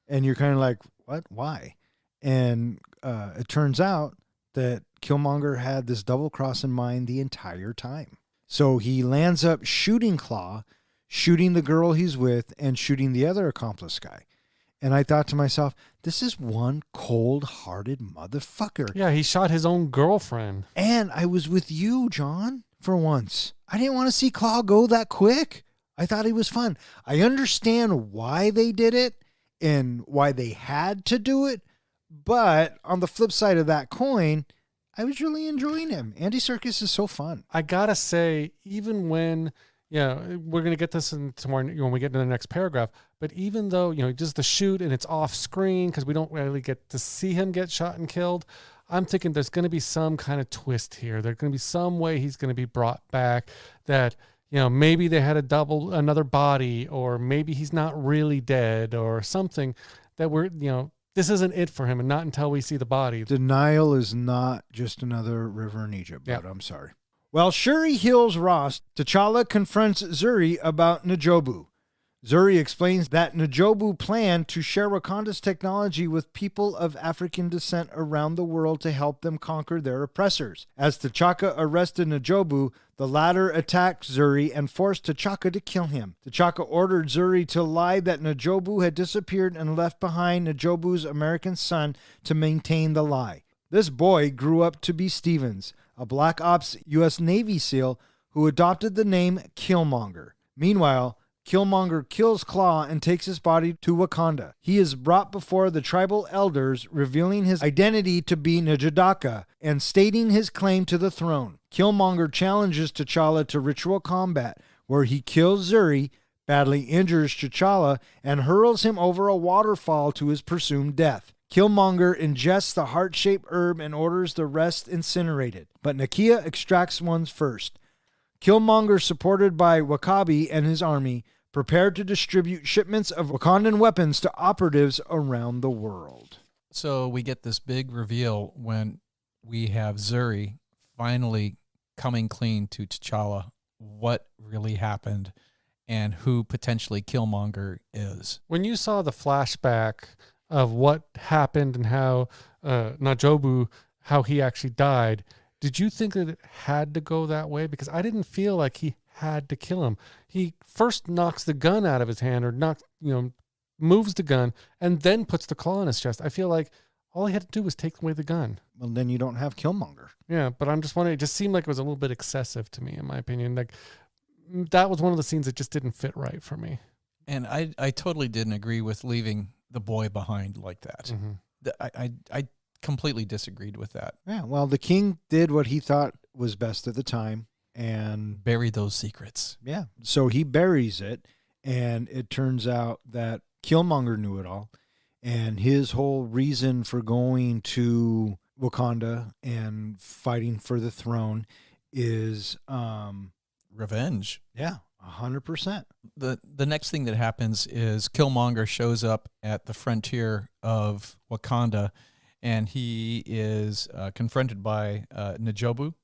And you're kind of like, what? Why? And it turns out that Killmonger had this double cross in mind the entire time. So he lands up shooting Claw, shooting the girl he's with, and shooting the other accomplice guy. And I thought to myself, this is one cold-hearted motherfucker. Yeah, he shot his own girlfriend. And I was with you, John, for once. I didn't want to see Claw go that quick. I thought he was fun. I understand why they did it and why they had to do it. But on the flip side of that coin, I was really enjoying him. Andy Serkis is so fun. I gotta say, even when, we're gonna get this into more when we get into the next paragraph, but even though, just the shoot and it's off screen because we don't really get to see him get shot and killed, I'm thinking there's gonna be some kind of twist here. There's gonna be some way he's gonna be brought back, that, maybe they had another body, or maybe he's not really dead or something, that we're, this isn't it for him, and not until we see the body. The Nile is not just another river in Egypt, but I'm sorry. Well, Shuri heals Ross. T'Challa confronts Zuri about N'Jobu. Zuri explains that N'Jobu planned to share Wakanda's technology with people of African descent around the world to help them conquer their oppressors. As T'Chaka arrested N'Jobu, the latter attacked Zuri and forced T'Chaka to kill him. T'Chaka ordered Zuri to lie that N'Jobu had disappeared and left behind N'Jobu's American son to maintain the lie. This boy grew up to be Stevens, a Black Ops U.S. Navy SEAL who adopted the name Killmonger. Meanwhile, Killmonger kills Claw and takes his body to Wakanda. He is brought before the tribal elders, revealing his identity to be N'Jadaka and stating his claim to the throne. Killmonger challenges T'Challa to ritual combat, where he kills Zuri, badly injures T'Challa, and hurls him over a waterfall to his presumed death. Killmonger ingests the heart-shaped herb and orders the rest incinerated, but Nakia extracts one first. Killmonger, supported by Wakabi and his army, prepared to distribute shipments of Wakandan weapons to operatives around the world. So we get this big reveal when we have Zuri finally coming clean to T'Challa what really happened and who potentially Killmonger is. When you saw the flashback of what happened and how N'Jobu, how he actually died, did you think that it had to go that way? Because I didn't feel like he had to kill him. He first knocks the gun out of his hand, or moves the gun, and then puts the claw in his chest. I feel like all he had to do was take away the gun. Well, then you don't have Killmonger. Yeah, but I'm just wondering, it just seemed like it was a little bit excessive to me, in my opinion. Like, that was one of the scenes that just didn't fit right for me. And I totally didn't agree with leaving the boy behind like that. Mm-hmm. I completely disagreed with that. Yeah, well, the king did what he thought was best at the time, and Bury those secrets. yeah, so he buries it, and it turns out that Killmonger knew it all, and his whole reason for going to Wakanda and fighting for the throne is Revenge. yeah, 100%. The next thing that happens is Killmonger shows up at the frontier of Wakanda, and he is confronted by Wakabi,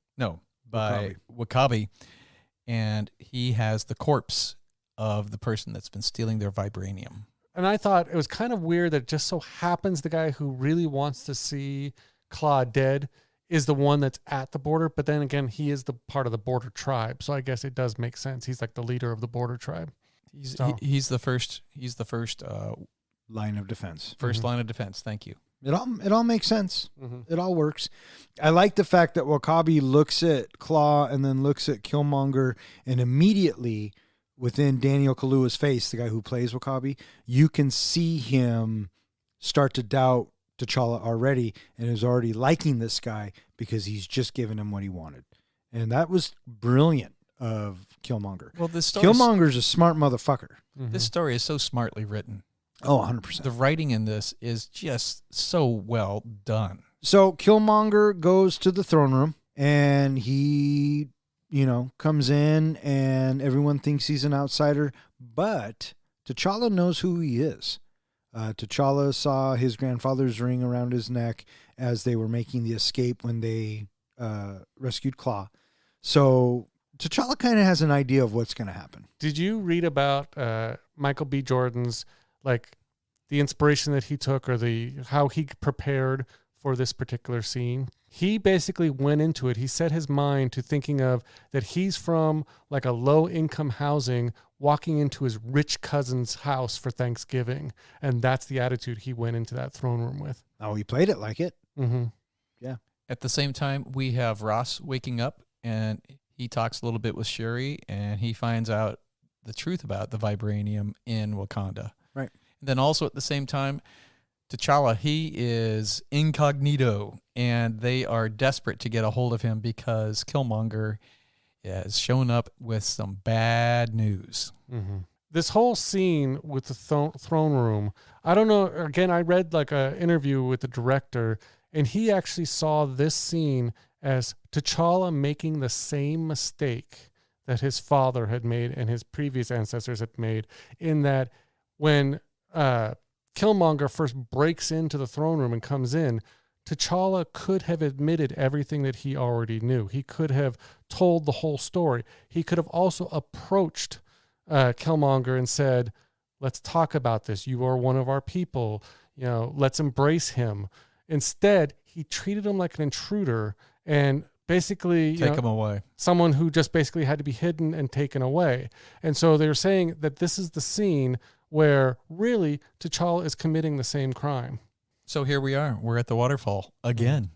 and he has the corpse of the person that's been stealing their vibranium. And I thought it was kind of weird that it just so happens the guy who really wants to see Claw dead is the one that's at the border. But then again, he is the part of the border tribe. So I guess it does make sense. He's like the leader of the border tribe. He's the first Line of defense. First line of defense. Thank you. It all makes sense. It all works. I like the fact that Wakabi looks at Claw and then looks at Killmonger, and immediately within Daniel Kaluuya's face, the guy who plays Wakabi, you can see him start to doubt T'Challa already, and is already liking this guy because he's just given him what he wanted. And that was brilliant of Killmonger. Well, Killmonger's a smart motherfucker. This story is so smartly written. Oh, 100%. The writing in this is just so well done. So Killmonger goes to the throne room, and he, comes in, and everyone thinks he's an outsider, but T'Challa knows who he is. T'Challa saw his grandfather's ring around his neck as they were making the escape when they rescued Claw. So T'Challa kind of has an idea of what's going to happen. Did you read about Michael B. Jordan's, the inspiration that he took or how he prepared for this particular scene? He basically went into it. He set his mind to thinking of that he's from a low income housing, walking into his rich cousin's house for Thanksgiving. And that's the attitude he went into that throne room with. Oh, he played it like it. Mm-hmm. Yeah. At the same time, we have Ross waking up, and he talks a little bit with Shuri, and he finds out the truth about the vibranium in Wakanda. Right. And then also at the same time, T'Challa, he is incognito, and they are desperate to get a hold of him because Killmonger has shown up with some bad news. Mm-hmm. This whole scene with the throne room, I don't know. Again, I read an interview with the director, and he actually saw this scene as T'Challa making the same mistake that his father had made and his previous ancestors had made, in that when Killmonger first breaks into the throne room and comes in, T'Challa could have admitted everything that he already knew. He could have told the whole story. He could have also approached Killmonger and said, let's talk about this. You are one of our people. Let's embrace him. Instead, he treated him like an intruder and basically take him away. Someone who just basically had to be hidden and taken away. And so they were saying that this is the scene where really T'Challa is committing the same crime. So here we are. We're at the waterfall again.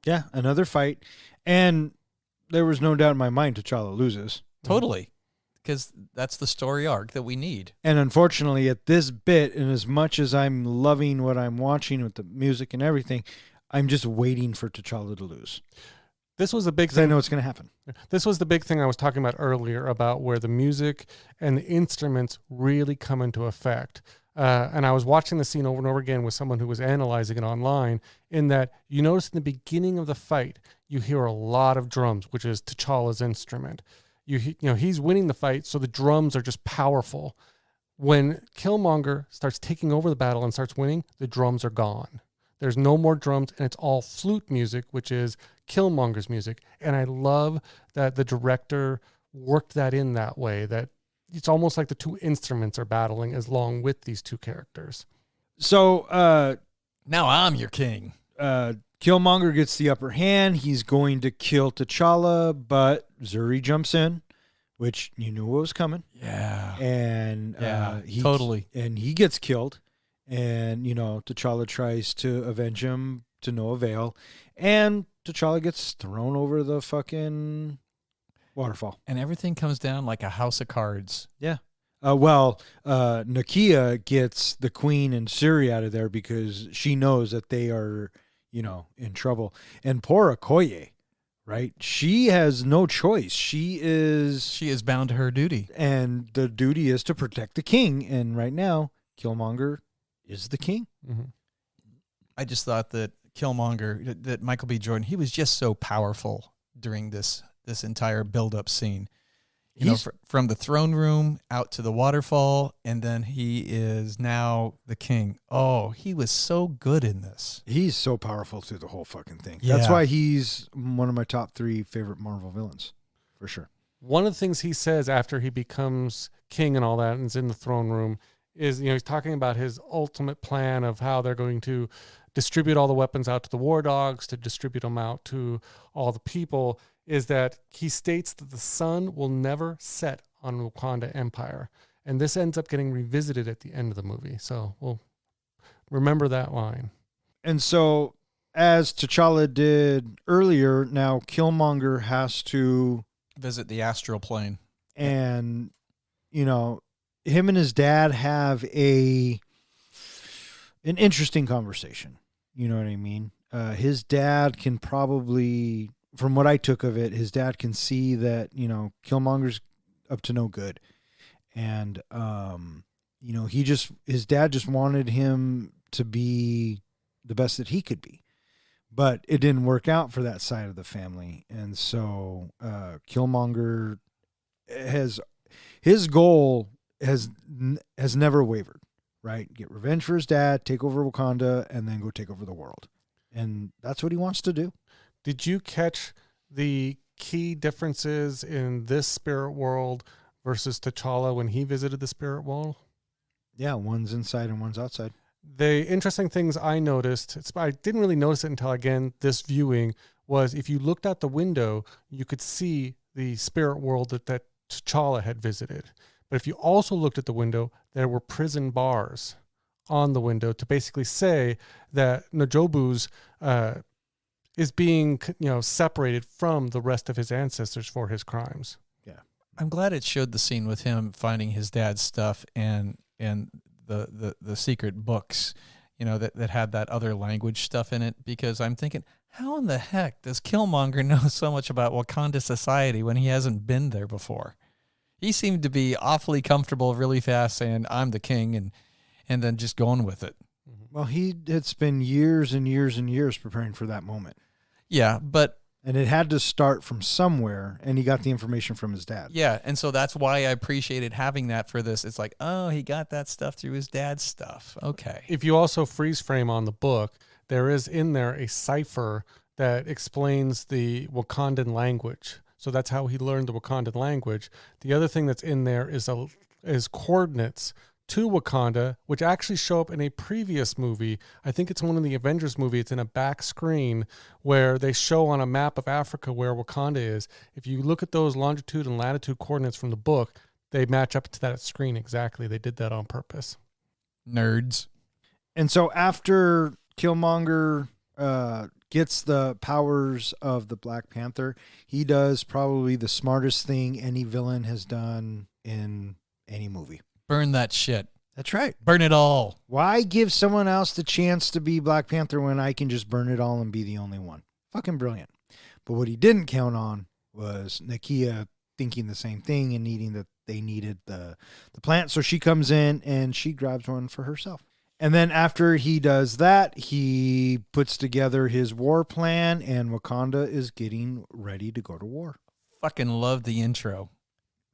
Yeah, another fight. And there was no doubt in my mind T'Challa loses. Totally. Because that's the story arc that we need. And unfortunately, at this bit, and as much as I'm loving what I'm watching with the music and everything, I'm just waiting for T'Challa to lose. This was the big thing. I know it's going to happen. This was the big thing I was talking about earlier, about where the music and the instruments really come into effect. And I was watching the scene over and over again with someone who was analyzing it online, in that you notice in the beginning of the fight, you hear a lot of drums, which is T'Challa's instrument. He's winning the fight, so the drums are just powerful. When Killmonger starts taking over the battle and starts winning, the drums are gone. There's no more drums, and it's all flute music, which is Killmonger's music. And I love that the director worked that in that way, that it's almost like the two instruments are battling along with these two characters. So now I'm your king. Killmonger gets the upper hand. He's going to kill T'Challa, but Shuri jumps in, which you knew what was coming. Yeah. And totally. And he gets killed. And, T'Challa tries to avenge him to no avail. And T'Challa gets thrown over the fucking waterfall. And everything comes down like a house of cards. Yeah. Nakia gets the queen and Shuri out of there because she knows that they are, in trouble. And poor Okoye, right? She has no choice. She is bound to her duty. And the duty is to protect the king. And right now, Killmonger is the king. Mm-hmm. I just thought that Killmonger, that Michael B. Jordan, he was just so powerful during this entire build-up scene. You know, from the throne room out to the waterfall, and then he is now the king. Oh, he was so good in this. He's so powerful through the whole fucking thing. Yeah. That's why he's one of my top 3 favorite Marvel villains, for sure. One of the things he says after he becomes king and all that and is in the throne room is, he's talking about his ultimate plan of how they're going to distribute all the weapons out to the war dogs, to distribute them out to all the people, is that he states that the sun will never set on Wakanda Empire. And this ends up getting revisited at the end of the movie. So we'll remember that line. And so, as T'Challa did earlier, now Killmonger has to visit the astral plane. And, him and his dad have an interesting conversation. You know what I mean? His dad can probably, from what I took of it, his dad can see that, Killmonger's up to no good. And, his dad just wanted him to be the best that he could be. But it didn't work out for that side of the family. And so Killmonger his goal has never wavered, right? Get revenge for his dad, take over Wakanda, and then go take over the world. And that's what he wants to do. Did you catch the key differences in this spirit world versus T'Challa when he visited the spirit world? Yeah, one's inside and one's outside. The interesting things I noticed, I didn't really notice it until, again, this viewing, was if you looked out the window, you could see the spirit world that T'Challa had visited. But if you also looked at the window, there were prison bars on the window to basically say that Najobu's is being, separated from the rest of his ancestors for his crimes. Yeah. I'm glad it showed the scene with him finding his dad's stuff and the secret books, that had that other language stuff in it, because I'm thinking, how in the heck does Killmonger know so much about Wakanda society when he hasn't been there before? He seemed to be awfully comfortable really fast saying, I'm the king, and then just going with it. Well, he had spent years and years and years preparing for that moment. Yeah, and it had to start from somewhere, and he got the information from his dad. Yeah, and so that's why I appreciated having that for this. It's like, oh, he got that stuff through his dad's stuff. Okay. If you also freeze frame on the book, there is in there a cipher that explains the Wakandan language. So that's how he learned the Wakandan language. The other thing that's in there is coordinates to Wakanda, which actually show up in a previous movie. I think it's one of the Avengers movie. It's in a back screen where they show on a map of Africa where Wakanda is. If you look at those longitude and latitude coordinates from the book, they match up to that screen exactly. They did that on purpose. Nerds. And so after Killmonger gets the powers of the Black Panther, he does probably the smartest thing any villain has done in any movie. Burn that shit. That's right. Burn it all. Why give someone else the chance to be Black Panther when I can just burn it all and be the only one? Fucking brilliant. But what he didn't count on was Nakia thinking the same thing and needing that they needed the plant. So she comes in and she grabs one for herself. And then after he does that, he puts together his war plan, and Wakanda is getting ready to go to war. Fucking love the intro.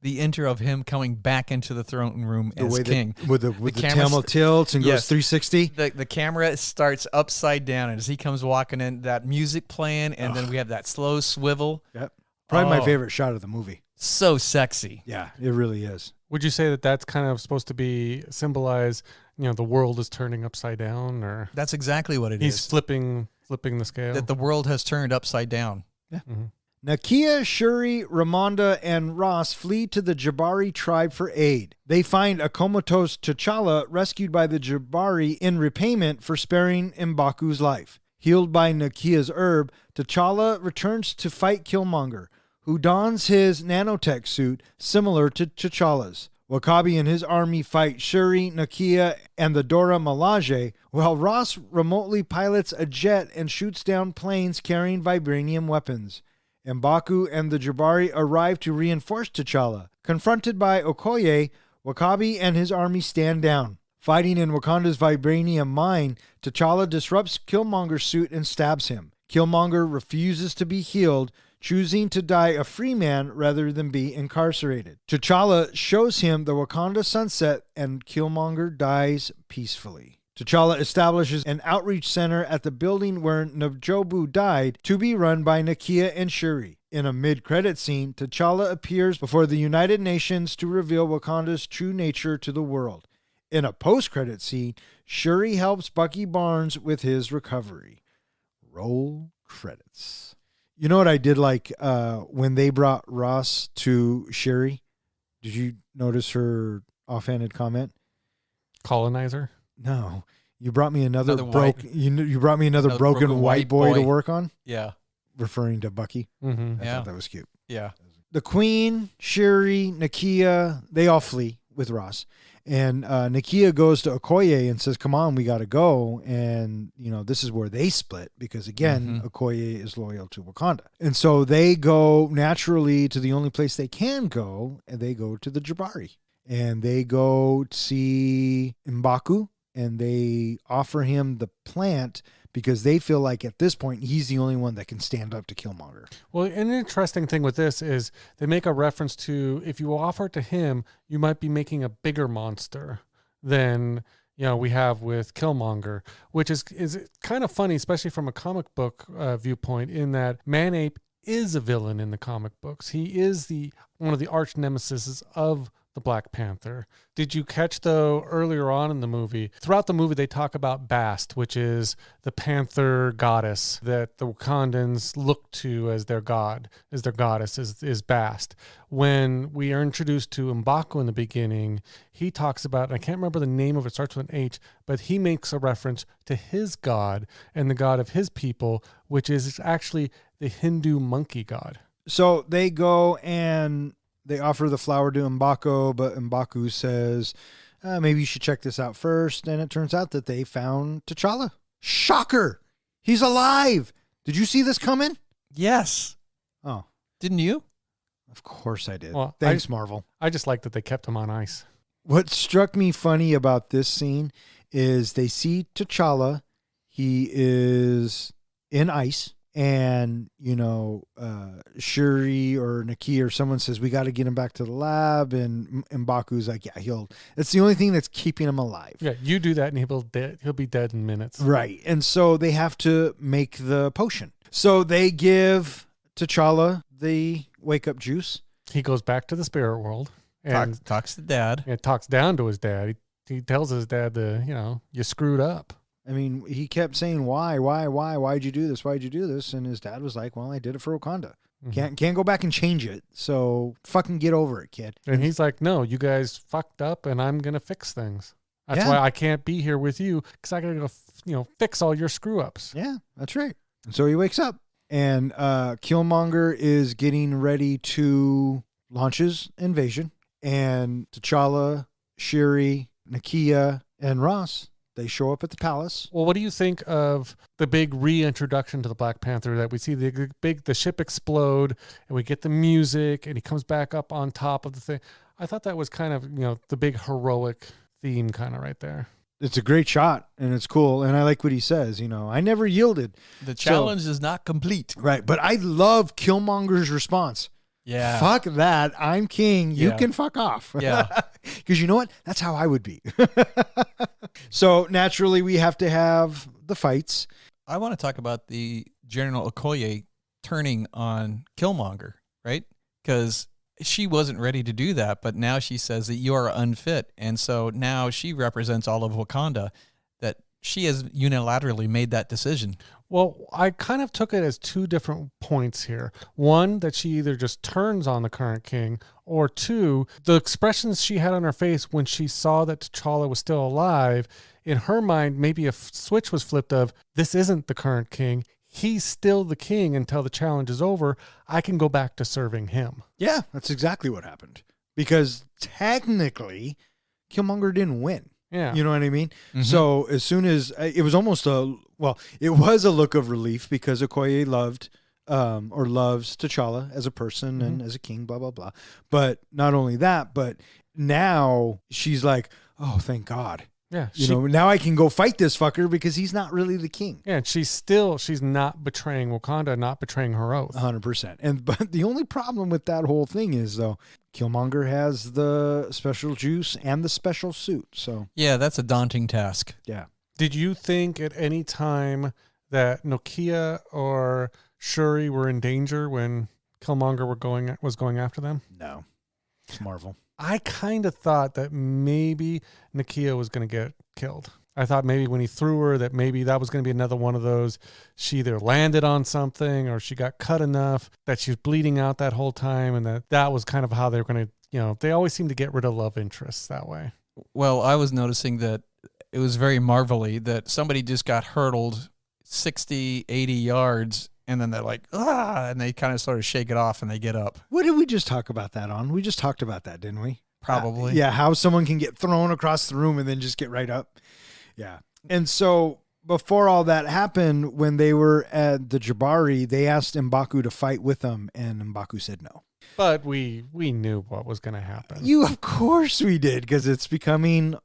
The intro of him coming back into the throne room as king. With the camel tilts and goes 360. The camera starts upside down, and as he comes walking in, that music playing, and then we have that slow swivel. Yep. Probably my favorite shot of the movie. So sexy. Yeah, it really is. Would you say that that's kind of supposed to be symbolize, the world is turning upside down, or that's exactly what it is. He's flipping the scale. That the world has turned upside down. Yeah. Mm-hmm. Nakia, Shuri, Ramonda, and Ross flee to the Jabari tribe for aid. They find a comatose T'Challa rescued by the Jabari in repayment for sparing Umbaku's life. Healed by Nakia's herb, T'Challa returns to fight Killmonger, who dons his nanotech suit similar to T'Challa's. Wakabi and his army fight Shuri, Nakia, and the Dora Milaje, while Ross remotely pilots a jet and shoots down planes carrying vibranium weapons. Umbaku and the Jabari arrive to reinforce T'Challa. Confronted by Okoye, Wakabi and his army stand down. Fighting in Wakanda's vibranium mine, T'Challa disrupts Killmonger's suit and stabs him. Killmonger refuses to be healed, choosing to die a free man rather than be incarcerated. T'Challa shows him the Wakanda sunset, and Killmonger dies peacefully. T'Challa establishes an outreach center at the building where N'Jobu died to be run by Nakia and Shuri. In a mid-credit scene, T'Challa appears before the United Nations to reveal Wakanda's true nature to the world. In a post-credit scene, Shuri helps Bucky Barnes with his recovery. Roll credits. You know what I did like when they brought Ross to Shuri? Did you notice her offhanded comment? Colonizer. No, you brought me another white- you brought me another broken white boy to work on. Yeah. Referring to Bucky. Mm-hmm. I thought that was cute. Yeah. The Queen, Shuri, Nakia, they all flee with Ross. And Nakia goes to Okoye and says, come on, we got to go. And, this is where they split because, again, Okoye is loyal to Wakanda. And so they go naturally to the only place they can go, and they go to the Jabari. And they go see Umbaku, and they offer him the plant because they feel like at this point he's the only one that can stand up to Killmonger. Well, an interesting thing with this is they make a reference to if you offer it to him, you might be making a bigger monster than we have with Killmonger, which is kind of funny, especially from a comic book viewpoint, in that Man-Ape is a villain in the comic books. He is one of the arch nemesis of the Black Panther. Did you catch, though, earlier on in the movie, throughout the movie, they talk about Bast, which is the panther goddess that the Wakandans look to as their god, as their goddess, is Bast. When we are introduced to Umbaku in the beginning, he talks about, I can't remember the name of it, starts with an H, but he makes a reference to his god and the god of his people, which is actually the Hindu monkey god. So they go and they offer the flower to Umbaku, but Umbaku says, maybe you should check this out first. And it turns out that they found T'Challa. Shocker! He's alive! Did you see this coming? Yes. Oh. Didn't you? Of course I did. Well, Thanks, Marvel. I just like that they kept him on ice. What struck me funny about this scene is they see T'Challa. He is in ice. And, Shuri or Nakia or someone says, we got to get him back to the lab. And M'Baku's like, yeah, it's the only thing that's keeping him alive. Yeah, you do that and he'll be dead in minutes. Right. And so they have to make the potion. So they give T'Challa the wake up juice. He goes back to the spirit world and talks to Dad. And talks down to his dad. He tells his dad you screwed up. I mean, he kept saying, why'd you do this? Why'd you do this? And his dad was like, well, I did it for Wakanda. Mm-hmm. Can't go back and change it. So fucking get over it, kid. And he's like, no, you guys fucked up and I'm going to fix things. That's why I can't be here with you because I got to go, fix all your screw ups. Yeah, that's right. And so he wakes up and Killmonger is getting ready to launch his invasion. And T'Challa, Shuri, Nakia, and Ross, they show up at the palace. Well, what do you think of the big reintroduction to the Black Panther that we see the ship explode and we get the music and he comes back up on top of the thing? I thought that was kind of, the big heroic theme kind of right there. It's a great shot and it's cool. And I like what he says, I never yielded. The challenge is not complete. Right. But I love Killmonger's response. Yeah. Fuck that. I'm king. You can fuck off. Yeah. Because you know what? That's how I would be. So naturally, we have to have the fights. I want to talk about the General Okoye turning on Killmonger, right? Because she wasn't ready to do that, but now she says that you are unfit. And so now she represents all of Wakanda, that she has unilaterally made that decision. Well, I kind of took it as two different points here. One, that she either just turns on the current king, or two, the expressions she had on her face when she saw that T'Challa was still alive. In her mind, maybe a switch was flipped of, this isn't the current king. He's still the king until the challenge is over. I can go back to serving him. Yeah, that's exactly what happened. Because technically, Killmonger didn't win. Yeah. You know what I mean? Mm-hmm. So as soon as it was almost it was a look of relief because Okoye loved or loves T'Challa as a person and as a king, blah, blah, blah. But not only that, but now she's like, oh, thank God. Yeah. Now I can go fight this fucker because he's not really the king. Yeah, and she's not betraying Wakanda, not betraying her oath. 100%. But the only problem with that whole thing is, though, Killmonger has the special juice and the special suit. So Yeah, that's a daunting task. yeah. Did you think at any time that Nakia or Shuri were in danger when Killmonger was going after them? No. It's Marvel. I kind of thought that maybe Nakia was going to get killed. I thought maybe when he threw her that maybe that was going to be another one of those. She either landed on something or she got cut enough that she was bleeding out that whole time, and that was kind of how they were going to, they always seem to get rid of love interests that way. Well, I was noticing that it was very marvelly that somebody just got hurtled 60, 80 yards, and then they're like, and they kind of sort of shake it off and they get up. What did we just talk about that on? We just talked about that, didn't we? Probably. Yeah, how someone can get thrown across the room and then just get right up. Yeah. And so before all that happened, when they were at the Jabari, they asked Umbaku to fight with them, and Umbaku said no. But we knew what was going to happen. Of course we did, because it's becoming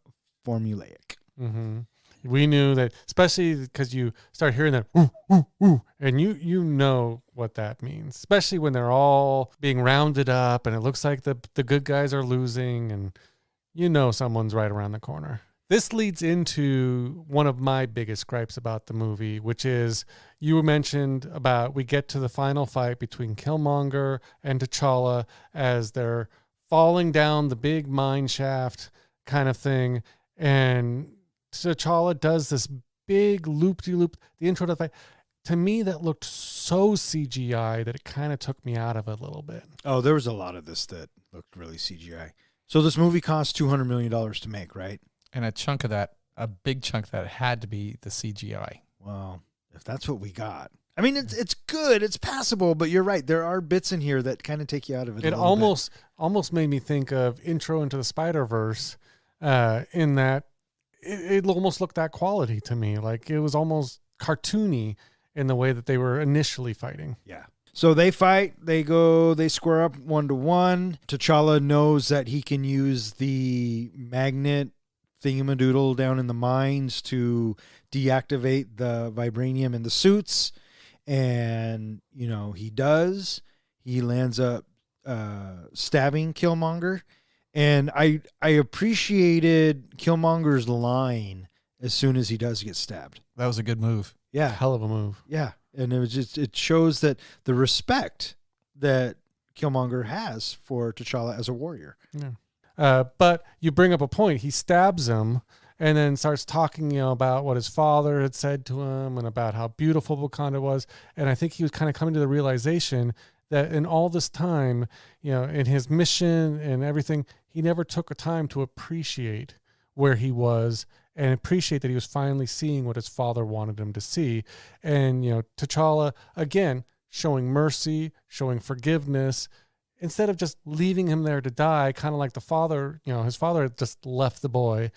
formulaic. Mm-hmm. We knew that, especially because you start hearing that, ooh, ooh, ooh, and you know what that means, especially when they're all being rounded up and it looks like the good guys are losing, and someone's right around the corner. This leads into one of my biggest gripes about the movie, which is you mentioned about we get to the final fight between Killmonger and T'Challa as they're falling down the big mine shaft kind of thing, and T'Challa does this big loop-de-loop, the intro to the fight. To me, that looked so CGI that it kind of took me out of it a little bit. Oh, there was a lot of this that looked really CGI. So this movie cost $200 million to make, right? And a big chunk of that had to be the CGI. Well, if that's what we got. I mean, it's good, it's passable, but you're right. There are bits in here that kind of take you out of it. It almost made me think of Intro into the Spider-Verse in that it almost looked that quality to me. Like it was almost cartoony in the way that they were initially fighting. Yeah. So they fight, they square up 1-to-1. T'Challa knows that he can use the magnet thingamadoodle down in the mines to deactivate the vibranium in the suits. And, he does. He lands up stabbing Killmonger. And I appreciated Killmonger's line as soon as he does get stabbed. That was a good move. Yeah. Hell of a move. Yeah. And it shows that the respect that Killmonger has for T'Challa as a warrior. Yeah. But you bring up a point. He stabs him and then starts talking, about what his father had said to him and about how beautiful Wakanda was. And I think he was kind of coming to the realization that in all this time, in his mission and everything, he never took a time to appreciate where he was and appreciate that he was finally seeing what his father wanted him to see. And, T'Challa, again, showing mercy, showing forgiveness, instead of just leaving him there to die, kind of like the father, his father had just left the boy.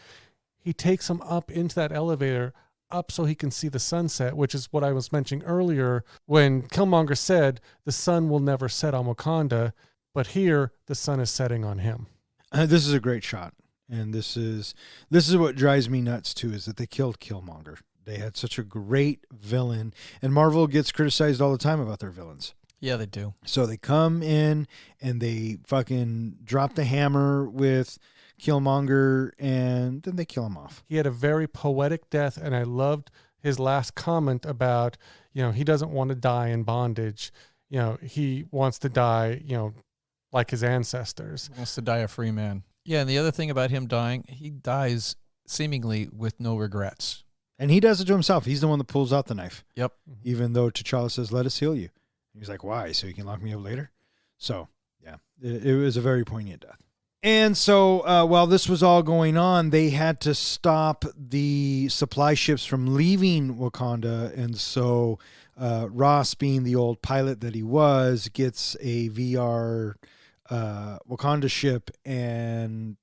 He takes him up into that elevator, up so he can see the sunset, which is what I was mentioning earlier when Killmonger said the sun will never set on Wakanda, but here the sun is setting on him. This is a great shot. And this is what drives me nuts too, is that they killed Killmonger. They had such a great villain, and Marvel gets criticized all the time about their villains. Yeah, they do. So they come in and they fucking drop the hammer with Killmonger, and then they kill him off. He had a very poetic death, and I loved his last comment about, he doesn't want to die in bondage. He wants to die, like his ancestors. He wants to die a free man. Yeah, and the other thing about him dying, he dies seemingly with no regrets. And he does it to himself. He's the one that pulls out the knife. Yep. Even though T'Challa says, let us heal you. He's like, why? So you can lock me up later? So, yeah, it was a very poignant death. And so while this was all going on, they had to stop the supply ships from leaving Wakanda. And so Ross, being the old pilot that he was, gets a VR Wakanda ship and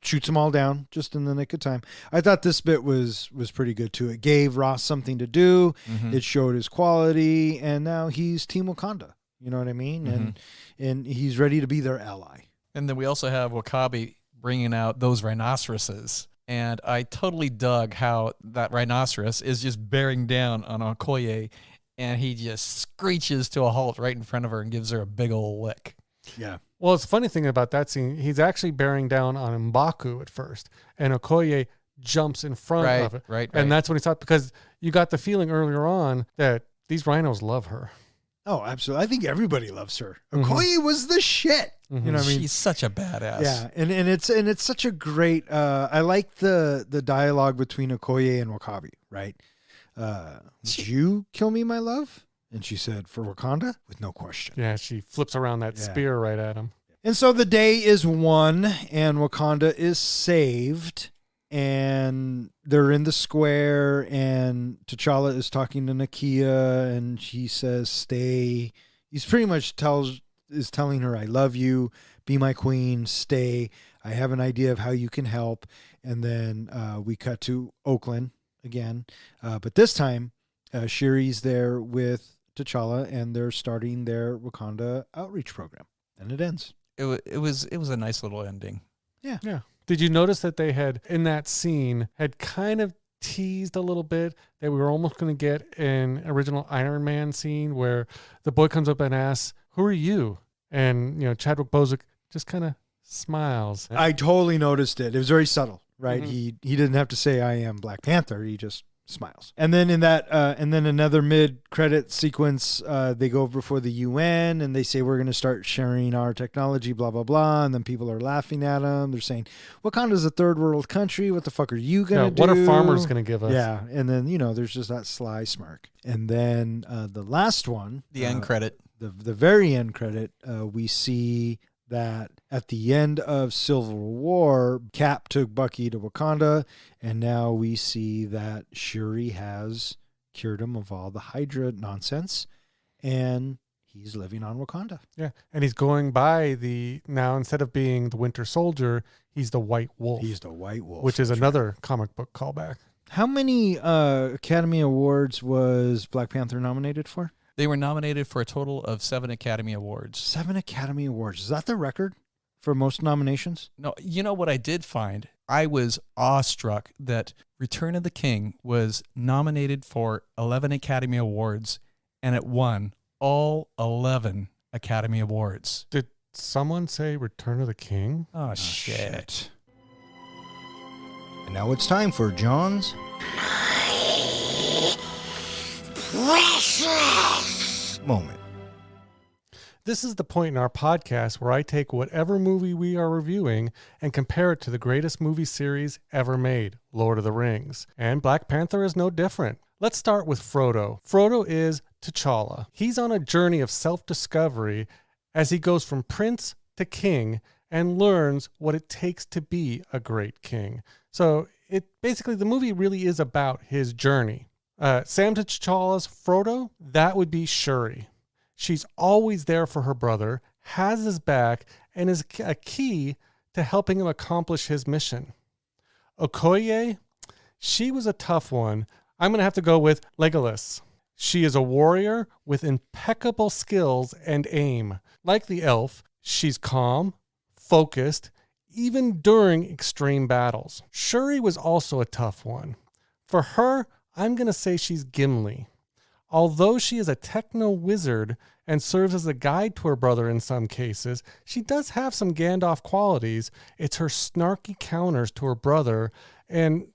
shoots them all down just in the nick of time. I thought this bit was pretty good too. It gave Ross something to do. Mm-hmm. It showed his quality, and now he's Team Wakanda. You know what I mean? Mm-hmm. And he's ready to be their ally. And then we also have Wakabi bringing out those rhinoceroses And I totally dug how that rhinoceros is just bearing down on Okoye, and he just screeches to a halt right in front of her and gives her a big old lick. Yeah. Well, it's funny thing about that scene, he's actually bearing down on Umbaku at first, and Okoye jumps in front of it. Right. And that's when he thought, because you got the feeling earlier on that these rhinos love her. Oh, absolutely. I think everybody loves her. Mhm. Okoye was the shit. Mhm. You know what I mean? She's such a badass. Yeah, and it's such a great. I like the dialogue between Okoye and Wakabi. Right? Would you kill me, my love? And she said, "For Wakanda, with no question." Yeah, she flips around that spear right at him. And so the day is won, and Wakanda is saved, and they're in the square, and T'Challa is talking to Nakia, and he says, "Stay." He's pretty much telling her, "I love you. Be my queen. Stay. I have an idea of how you can help." And then we cut to Oakland again, but this time Shuri's there with T'Challa, and they're starting their Wakanda outreach program. And it ends. It was a nice little ending. Yeah. Did you notice that they had, in that scene, had kind of teased a little bit that we were almost going to get an original Iron Man scene where the boy comes up and asks, "Who are you?" And, Chadwick Boseman just kind of smiles. I totally noticed it. It was very subtle, right? Mhm. He didn't have to say, "I am Black Panther." He just smiles. And then in that, and then another mid-credit sequence, they go before the UN and they say, "We're going to start sharing our technology, blah, blah, blah." And then people are laughing at them. They're saying, "Wakanda's a third world country. What the fuck are you going to do? What are farmers going to give us?" Yeah. And then, there's just that sly smirk. And then the last one, The end credit. the very end credit, we see that at the end of Civil War, Cap took Bucky to Wakanda, and now we see that Shuri has cured him of all the Hydra nonsense, and he's living on Wakanda. Yeah. And he's going by now instead of being the Winter Soldier, he's the White Wolf. He's the White Wolf. Which is That's another comic book callback. How many Academy Awards was Black Panther nominated for? They were nominated for a total of 7 Academy Awards. 7 Academy Awards. Is that the record for most nominations? No, you know what I did find? I was awestruck that Return of the King was nominated for 11 Academy Awards, and it won all 11 Academy Awards. Did someone say Return of the King? Oh, shit. And now it's time for John's Precious Moment. This is the point in our podcast where I take whatever movie we are reviewing and compare it to the greatest movie series ever made, Lord of the Rings. And Black Panther is no different. Let's start with Frodo. Frodo is T'Challa. He's on a journey of self-discovery as he goes from prince to king and learns what it takes to be a great king. So the movie really is about his journey. Sam T'Challa's Frodo, that would be Shuri. She's always there for her brother, has his back, and is a key to helping him accomplish his mission. Okoye, she was a tough one. I'm going to have to go with Legolas. She is a warrior with impeccable skills and aim. Like the elf, she's calm, focused, even during extreme battles. Shuri was also a tough one. For her, I'm going to say she's Gimli. Although she is a techno-wizard and serves as a guide to her brother in some cases, she does have some Gandalf qualities. It's her snarky counters to her brother and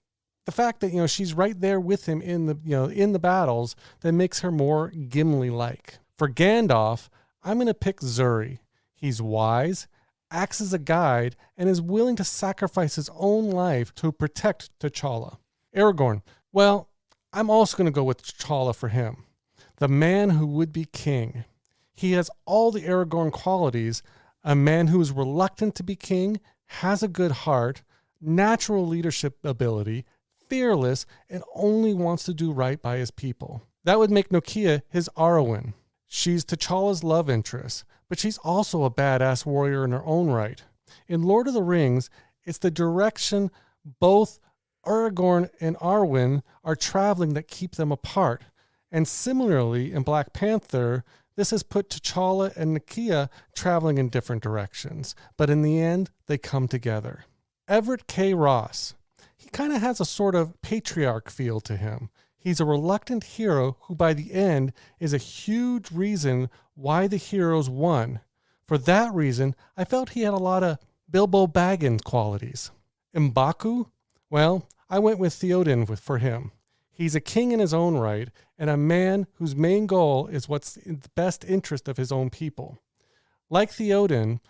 the fact that, she's right there with him in the battles that makes her more Gimli-like. For Gandalf, I'm going to pick Zuri. He's wise, acts as a guide, and is willing to sacrifice his own life to protect T'Challa. Aragorn, well, I'm also going to go with T'Challa for him. The man who would be king. He has all the Aragorn qualities, a man who is reluctant to be king, has a good heart, natural leadership ability, fearless, and only wants to do right by his people. That would make Nakia his Arwen. She's T'Challa's love interest, but she's also a badass warrior in her own right. In Lord of the Rings, it's the direction both Aragorn and Arwen are traveling that keep them apart. And similarly, in Black Panther, this has put T'Challa and Nakia traveling in different directions. But in the end, they come together. Everett K. Ross. He kind of has a sort of patriarch feel to him. He's a reluctant hero who by the end is a huge reason why the heroes won. For that reason, I felt he had a lot of Bilbo Baggins qualities. Umbaku? Well, I went with Theoden for him. He's a king in his own right, and a man whose main goal is what's in the best interest of his own people. Like Theoden,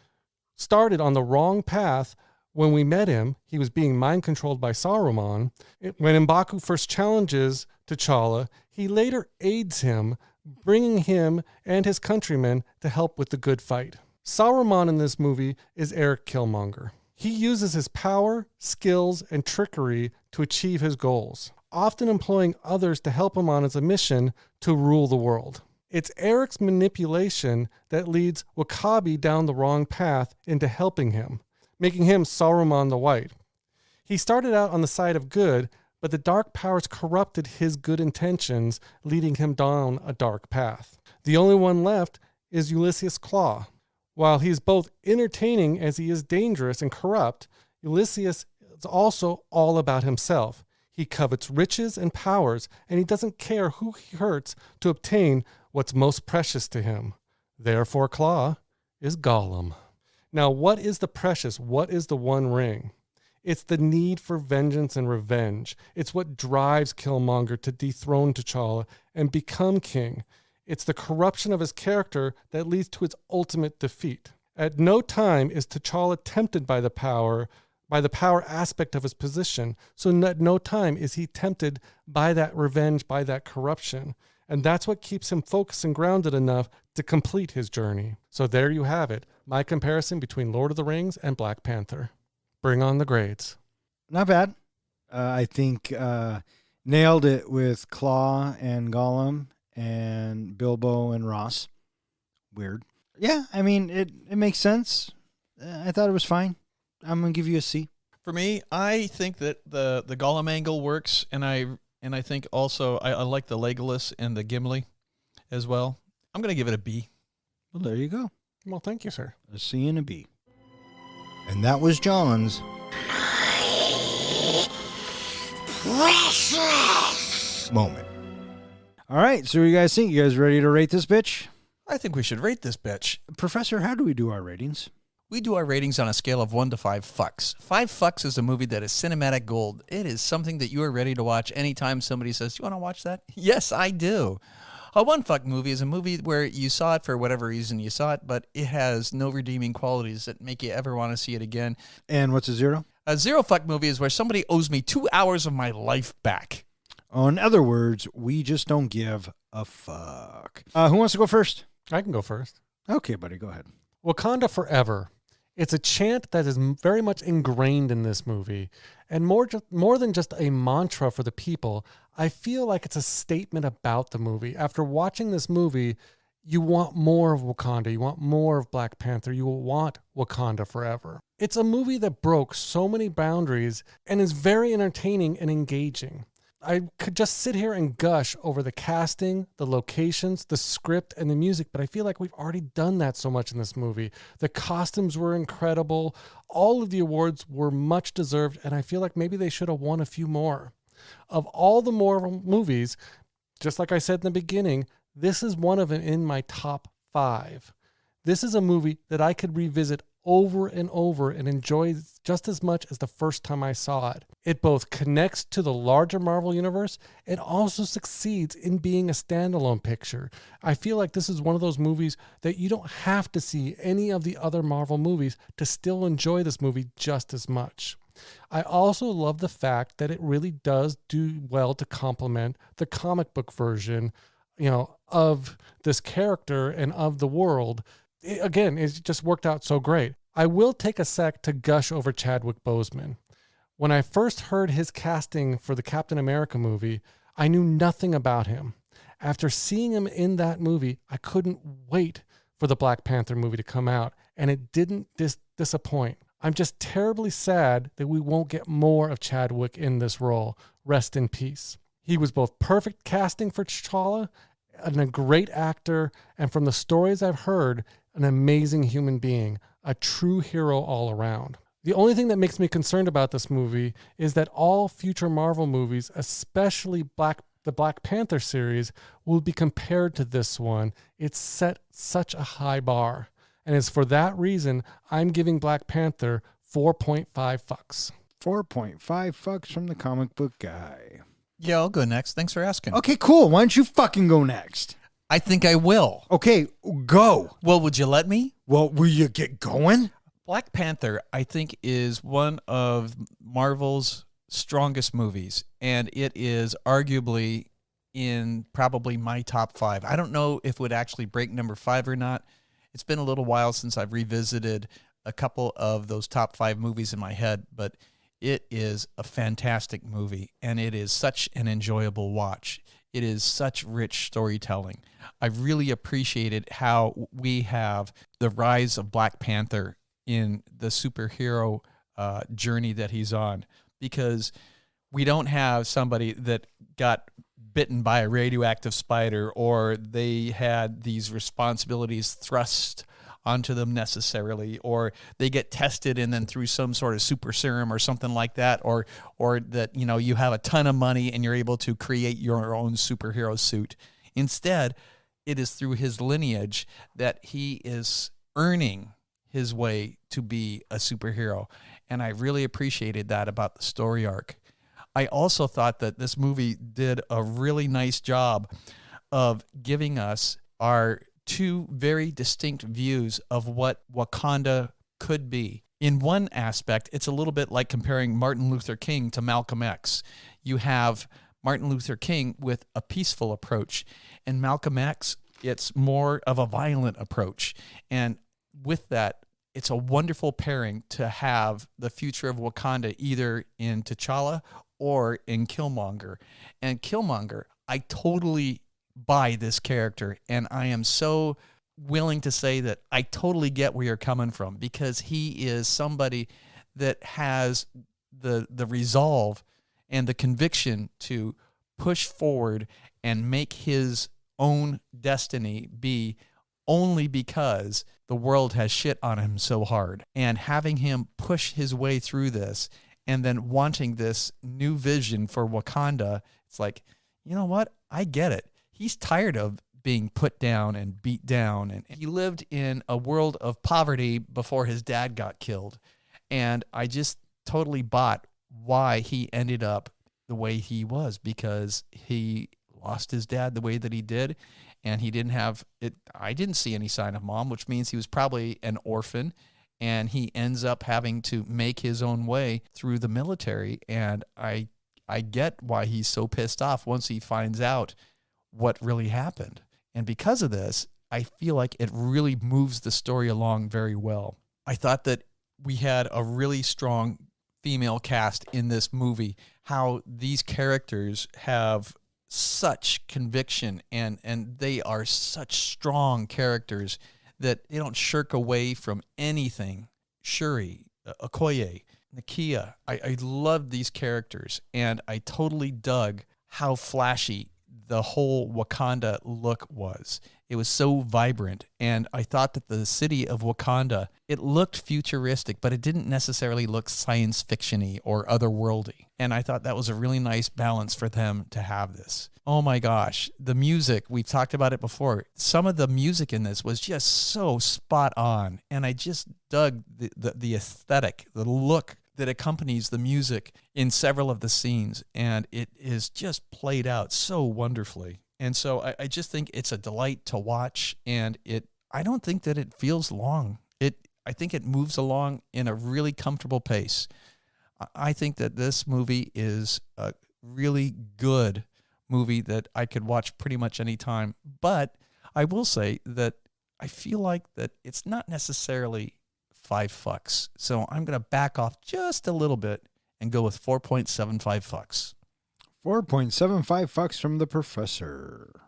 started on the wrong path. When we met him, he was being mind-controlled by Saruman. When Umbaku first challenges T'Challa, he later aids him, bringing him and his countrymen to help with the good fight. Saruman in this movie is Eric Killmonger. He uses his power, skills, and trickery to achieve his goals, often employing others to help him on his mission to rule the world. It's Eric's manipulation that leads W'Kabi down the wrong path into helping him, making him Saruman the White. He started out on the side of good, but the dark powers corrupted his good intentions, leading him down a dark path. The only one left is Ulysses Claw. While he's both entertaining as he is dangerous and corrupt, Ulysses is also all about himself. He covets riches and powers, and he doesn't care who he hurts to obtain what's most precious to him. Therefore, Claw is Gollum. Now, what is the precious? What is the One Ring? It's the need for vengeance and revenge. It's what drives Killmonger to dethrone T'Challa and become king. It's the corruption of his character that leads to its ultimate defeat. At no time is T'Challa tempted by the power aspect of his position. So at no time is he tempted by that revenge, by that corruption. And that's what keeps him focused and grounded enough to complete his journey. So there you have it, my comparison between Lord of the Rings and Black Panther. Bring on the grades. Not bad. I think nailed it with Claw and Gollum and Bilbo and Ross. Weird. Yeah, I mean, it makes sense. I thought it was fine. I'm going to give you a C. For me, I think that the Gollum angle works, and I think also I like the Legolas and the Gimli as well. I'm going to give it a B. Well, there you go. Well, thank you, sir. A C and a B. And that was John's precious moment. All right, so what do you guys think? You guys ready to rate this bitch? I think we should rate this bitch. Professor, how do we do our ratings? We do our ratings on a scale of 1 to 5 fucks. 5 fucks is a movie that is cinematic gold. It is something that you are ready to watch anytime somebody says, "Do you want to watch that?" Yes, I do. A 1 fuck movie is a movie where you saw it for whatever reason you saw it, but it has no redeeming qualities that make you ever want to see it again. And what's a 0? A 0 fuck movie is where somebody owes me 2 hours of my life back. Oh, in other words, we just don't give a fuck. Who wants to go first? I can go first. Okay, buddy, go ahead. Wakanda Forever. It's a chant that is very much ingrained in this movie. And more than just a mantra for the people, I feel like it's a statement about the movie. After watching this movie, you want more of Wakanda. You want more of Black Panther. You will want Wakanda Forever. It's a movie that broke so many boundaries and is very entertaining and engaging. I could just sit here and gush over the casting, the locations, the script, and the music, but I feel like we've already done that so much in this movie. The costumes were incredible. All of the awards were much deserved, and I feel like maybe they should have won a few more. Of all the Marvel movies, just like I said in the beginning, this is one of them in my top 5. This is a movie that I could revisit over and over and enjoy just as much as the first time I saw it. It both connects to the larger Marvel universe and also succeeds in being a standalone picture. I feel like this is one of those movies that you don't have to see any of the other Marvel movies to still enjoy this movie just as much. I also love the fact that it really does do well to complement the comic book version, of this character and of the world. It just worked out so great. I will take a sec to gush over Chadwick Boseman. When I first heard his casting for the Captain America movie, I knew nothing about him. After seeing him in that movie, I couldn't wait for the Black Panther movie to come out, and it didn't disappoint. I'm just terribly sad that we won't get more of Chadwick in this role. Rest in peace. He was both perfect casting for T'Challa and a great actor, and from the stories I've heard, an amazing human being, a true hero all around. The only thing that makes me concerned about this movie is that all future Marvel movies, especially the Black Panther series, will be compared to this one. It's set such a high bar. And it's for that reason I'm giving Black Panther 4.5 fucks. 4.5 fucks from the comic book guy. Yeah, I'll go next. Thanks for asking. Okay, cool. Why don't you fucking go next? I think I will. Okay, go. Well, would you let me? Well, will you get going? Black Panther, I think, is one of Marvel's strongest movies, and it is arguably in probably my top 5. I don't know if it would actually break number 5 or not. It's been a little while since I've revisited a couple of those top 5 movies in my head, but it is a fantastic movie, and it is such an enjoyable watch. It is such rich storytelling. I really appreciated how we have the rise of Black Panther in the superhero journey that he's on, because we don't have somebody that got bitten by a radioactive spider or they had these responsibilities thrust onto them necessarily, or they get tested and then through some sort of super serum or something like that, or that, you know, you have a ton of money and you're able to create your own superhero suit. Instead, it is through his lineage that he is earning his way to be a superhero. And I really appreciated that about the story arc. I also thought that this movie did a really nice job of giving us our 2 very distinct views of what Wakanda could be. In one aspect, it's a little bit like comparing Martin Luther King to Malcolm X. You have Martin Luther King with a peaceful approach, and Malcolm X, it's more of a violent approach. And with that, it's a wonderful pairing to have the future of Wakanda either in T'Challa or in Killmonger. And Killmonger, I totally buy this character, and I am so willing to say that I totally get where you're coming from, because he is somebody that has the resolve and the conviction to push forward and make his own destiny be only because the world has shit on him so hard. And having him push his way through this and then wanting this new vision for Wakanda, it's like, you know what? I get it. He's tired of being put down and beat down. And he lived in a world of poverty before his dad got killed. And I just totally bought why he ended up the way he was, because he lost his dad the way that he did. And he didn't have it. I didn't see any sign of mom, which means he was probably an orphan. And he ends up having to make his own way through the military. And I get why he's so pissed off once he finds out what really happened. And because of this, I feel like it really moves the story along very well. I thought that we had a really strong female cast in this movie, how these characters have such conviction and they are such strong characters that they don't shirk away from anything. Shuri, Okoye, Nakia, I loved these characters, and I totally dug how flashy the whole Wakanda look was. It was so vibrant, and I thought that the city of Wakanda, it looked futuristic, but it didn't necessarily look science fiction-y or otherworldly. And I thought that was a really nice balance for them to have this. Oh my gosh, the music, we've talked about it before. Some of the music in this was just so spot on, and I just dug the aesthetic, the look that accompanies the music in several of the scenes, and it is just played out so wonderfully. And so I just think it's a delight to watch, and I don't think that it feels long. I think it moves along in a really comfortable pace. I think that this movie is a really good movie that I could watch pretty much any time. But I will say that I feel like that it's not necessarily 5 fucks. So I'm going to back off just a little bit and go with 4.75 fucks. 4.75 fucks from the professor.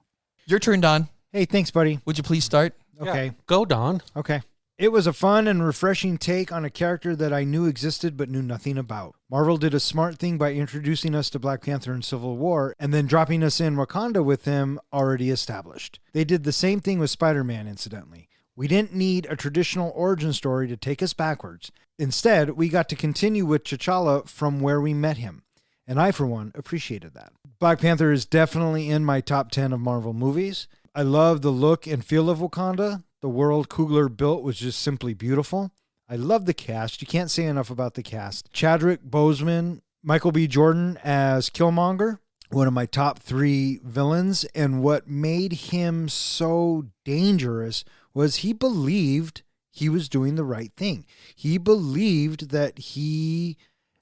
Your turn, Don. Hey, thanks, buddy. Would you please start? Okay. Yeah. Go, Don. Okay. It was a fun and refreshing take on a character that I knew existed but knew nothing about. Marvel did a smart thing by introducing us to Black Panther in Civil War and then dropping us in Wakanda with him already established. They did the same thing with Spider-Man, incidentally. We didn't need a traditional origin story to take us backwards. Instead, we got to continue with T'Challa from where we met him. And I, for one, appreciated that. Black Panther is definitely in my top 10 of Marvel movies. I love the look and feel of Wakanda. The world Coogler built was just simply beautiful. I love the cast. You can't say enough about the cast. Chadwick Boseman, Michael B. Jordan as Killmonger, one of my top 3 villains. And what made him so dangerous was he believed he was doing the right thing. He believed that he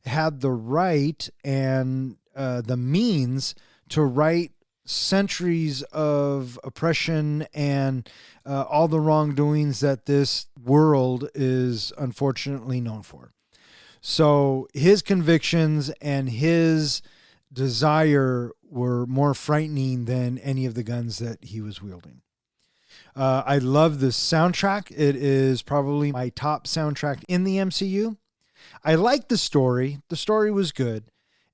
had the right and the means to right centuries of oppression and all the wrongdoings that this world is unfortunately known for. So his convictions and his desire were more frightening than any of the guns that he was wielding. I love the soundtrack. It is probably my top soundtrack in the MCU. I like the story. The story was good.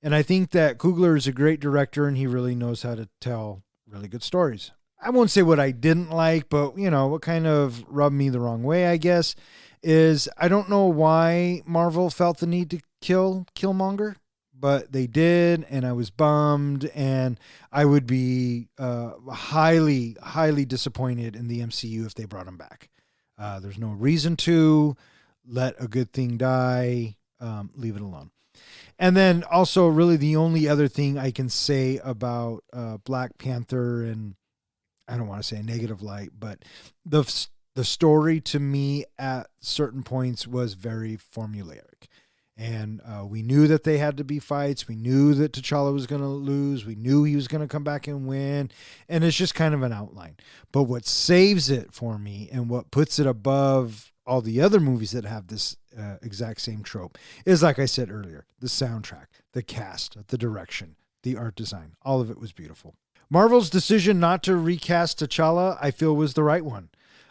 And I think that Coogler is a great director and he really knows how to tell really good stories. I won't say what I didn't like, but what kind of rubbed me the wrong way, I guess, is I don't know why Marvel felt the need to kill Killmonger, but they did, and I was bummed, and I would be highly, highly disappointed in the MCU if they brought him back. There's no reason to let a good thing die. Leave it alone. And then also really the only other thing I can say about Black Panther, and I don't want to say a negative light, but the story to me at certain points was very formulaic. And we knew that they had to be fights. We knew that T'Challa was going to lose. We knew he was going to come back and win. And it's just kind of an outline. But what saves it for me and what puts it above all the other movies that have this exact same trope is, like I said earlier, the soundtrack, the cast, the direction, the art design. All of it was beautiful. Marvel's decision not to recast T'Challa, I feel, was the right one.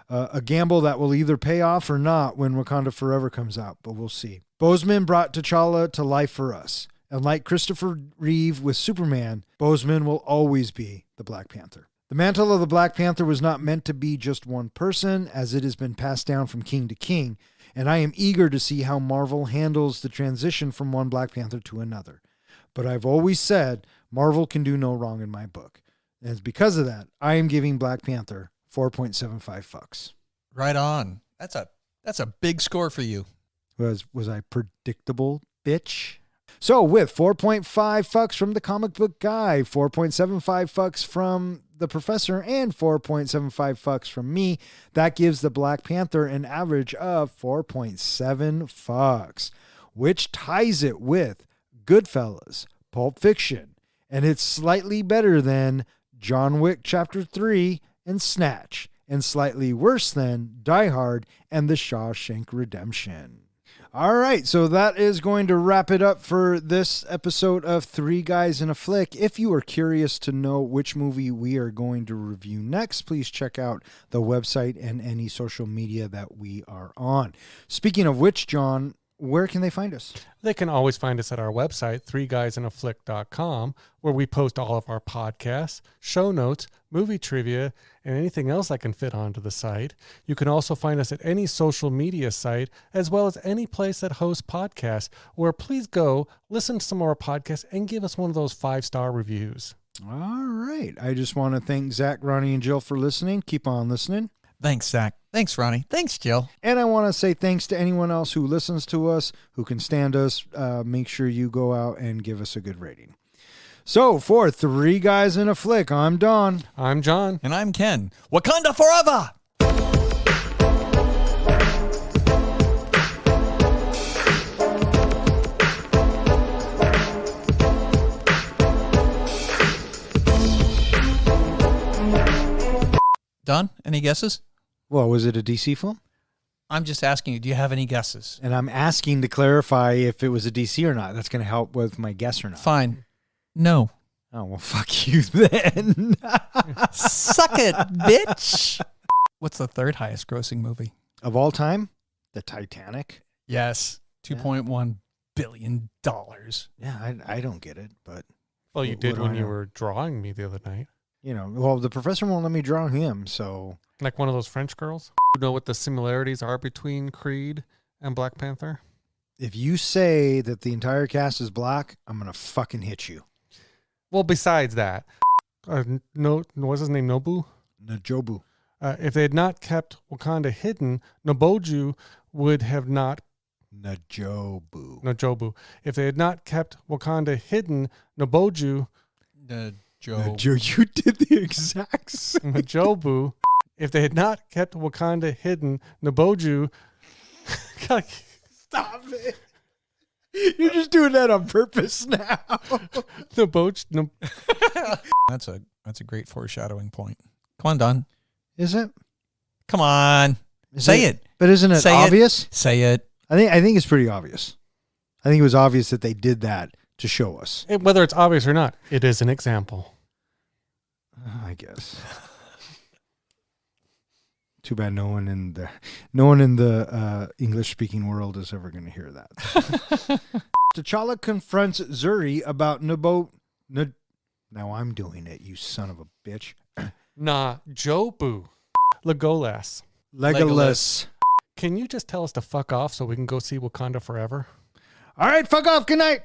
A gamble that will either pay off or not when Wakanda Forever comes out, but we'll see. Boseman brought T'Challa to life for us. And like Christopher Reeve with Superman, Boseman will always be the Black Panther. The mantle of the Black Panther was not meant to be just one person, as it has been passed down from king to king, and I am eager to see how Marvel handles the transition from one Black Panther to another. But I've always said Marvel can do no wrong in my book. And it's because of that, I am giving Black Panther 4.75 fucks. Right on. That's a big score for you. Was I predictable, bitch? So with 4.5 fucks from the comic book guy, 4.75 fucks from the professor, and 4.75 fucks from me, that gives the Black Panther an average of 4.7 fucks, which ties it with Goodfellas, Pulp Fiction, and it's slightly better than John Wick Chapter 3 and Snatch, and slightly worse than Die Hard and The Shawshank Redemption. All right, so that is going to wrap it up for this episode of Three Guys in a Flick. If you are curious to know which movie we are going to review next, please check out the website and any social media that we are on. Speaking of which, John, where can they find us? They can always find us at our website, threeguysinaflick.com, where we post all of our podcasts, show notes, movie trivia, and anything else that can fit onto the site. You can also find us at any social media site, as well as any place that hosts podcasts, where please go, listen to some of our podcasts, and give us one of those 5-star reviews. All right. I just want to thank Zach, Ronnie, and Jill for listening. Keep on listening. Thanks, Zach. Thanks, Ronnie. Thanks, Jill. And I want to say thanks to anyone else who listens to us, who can stand us. Make sure you go out and give us a good rating. So, for Three Guys in a Flick, I'm Don. I'm John. And I'm Ken. Wakanda forever! Don, any guesses? Well, was it a DC film? I'm just asking you, do you have any guesses? And I'm asking to clarify if it was a DC or not. That's going to help with my guess or not. Fine. No. Oh, well, fuck you then. Suck it, bitch. What's the third highest grossing movie? Of all time? The Titanic? Yes. $2.1 billion. Yeah, I don't get it, but... Well, you did what do when I you know? were drawing me the other night. Well, the professor won't let me draw him, so Like one of those French girls. You know what the similarities are between Creed and Black Panther? if you say that the entire cast is black, I'm gonna fucking hit you. Well, besides that, no, what's his name? Nobu. Najobu. If they had not kept Wakanda hidden, Noboju would have not. Najobu. If they had not kept Wakanda hidden, Noboju. You did the exact same. Najobu. If they had not kept Wakanda hidden, Noboju. Stop it. You're just doing that on purpose now. Noboju. That's a great foreshadowing point. Come on, Don. Is it? Come on. Say it. But isn't it obvious? Say it. I think it's pretty obvious. I think it was obvious that they did that to show us. Whether it's obvious or not, it is an example. I guess. Too bad no one in the English-speaking world is ever going to hear that. T'Challa confronts Zuri about Now I'm doing it, you son of a bitch. Jobu. Legolas. Can you just tell us to fuck off so we can go see Wakanda forever? All right, fuck off. Good night.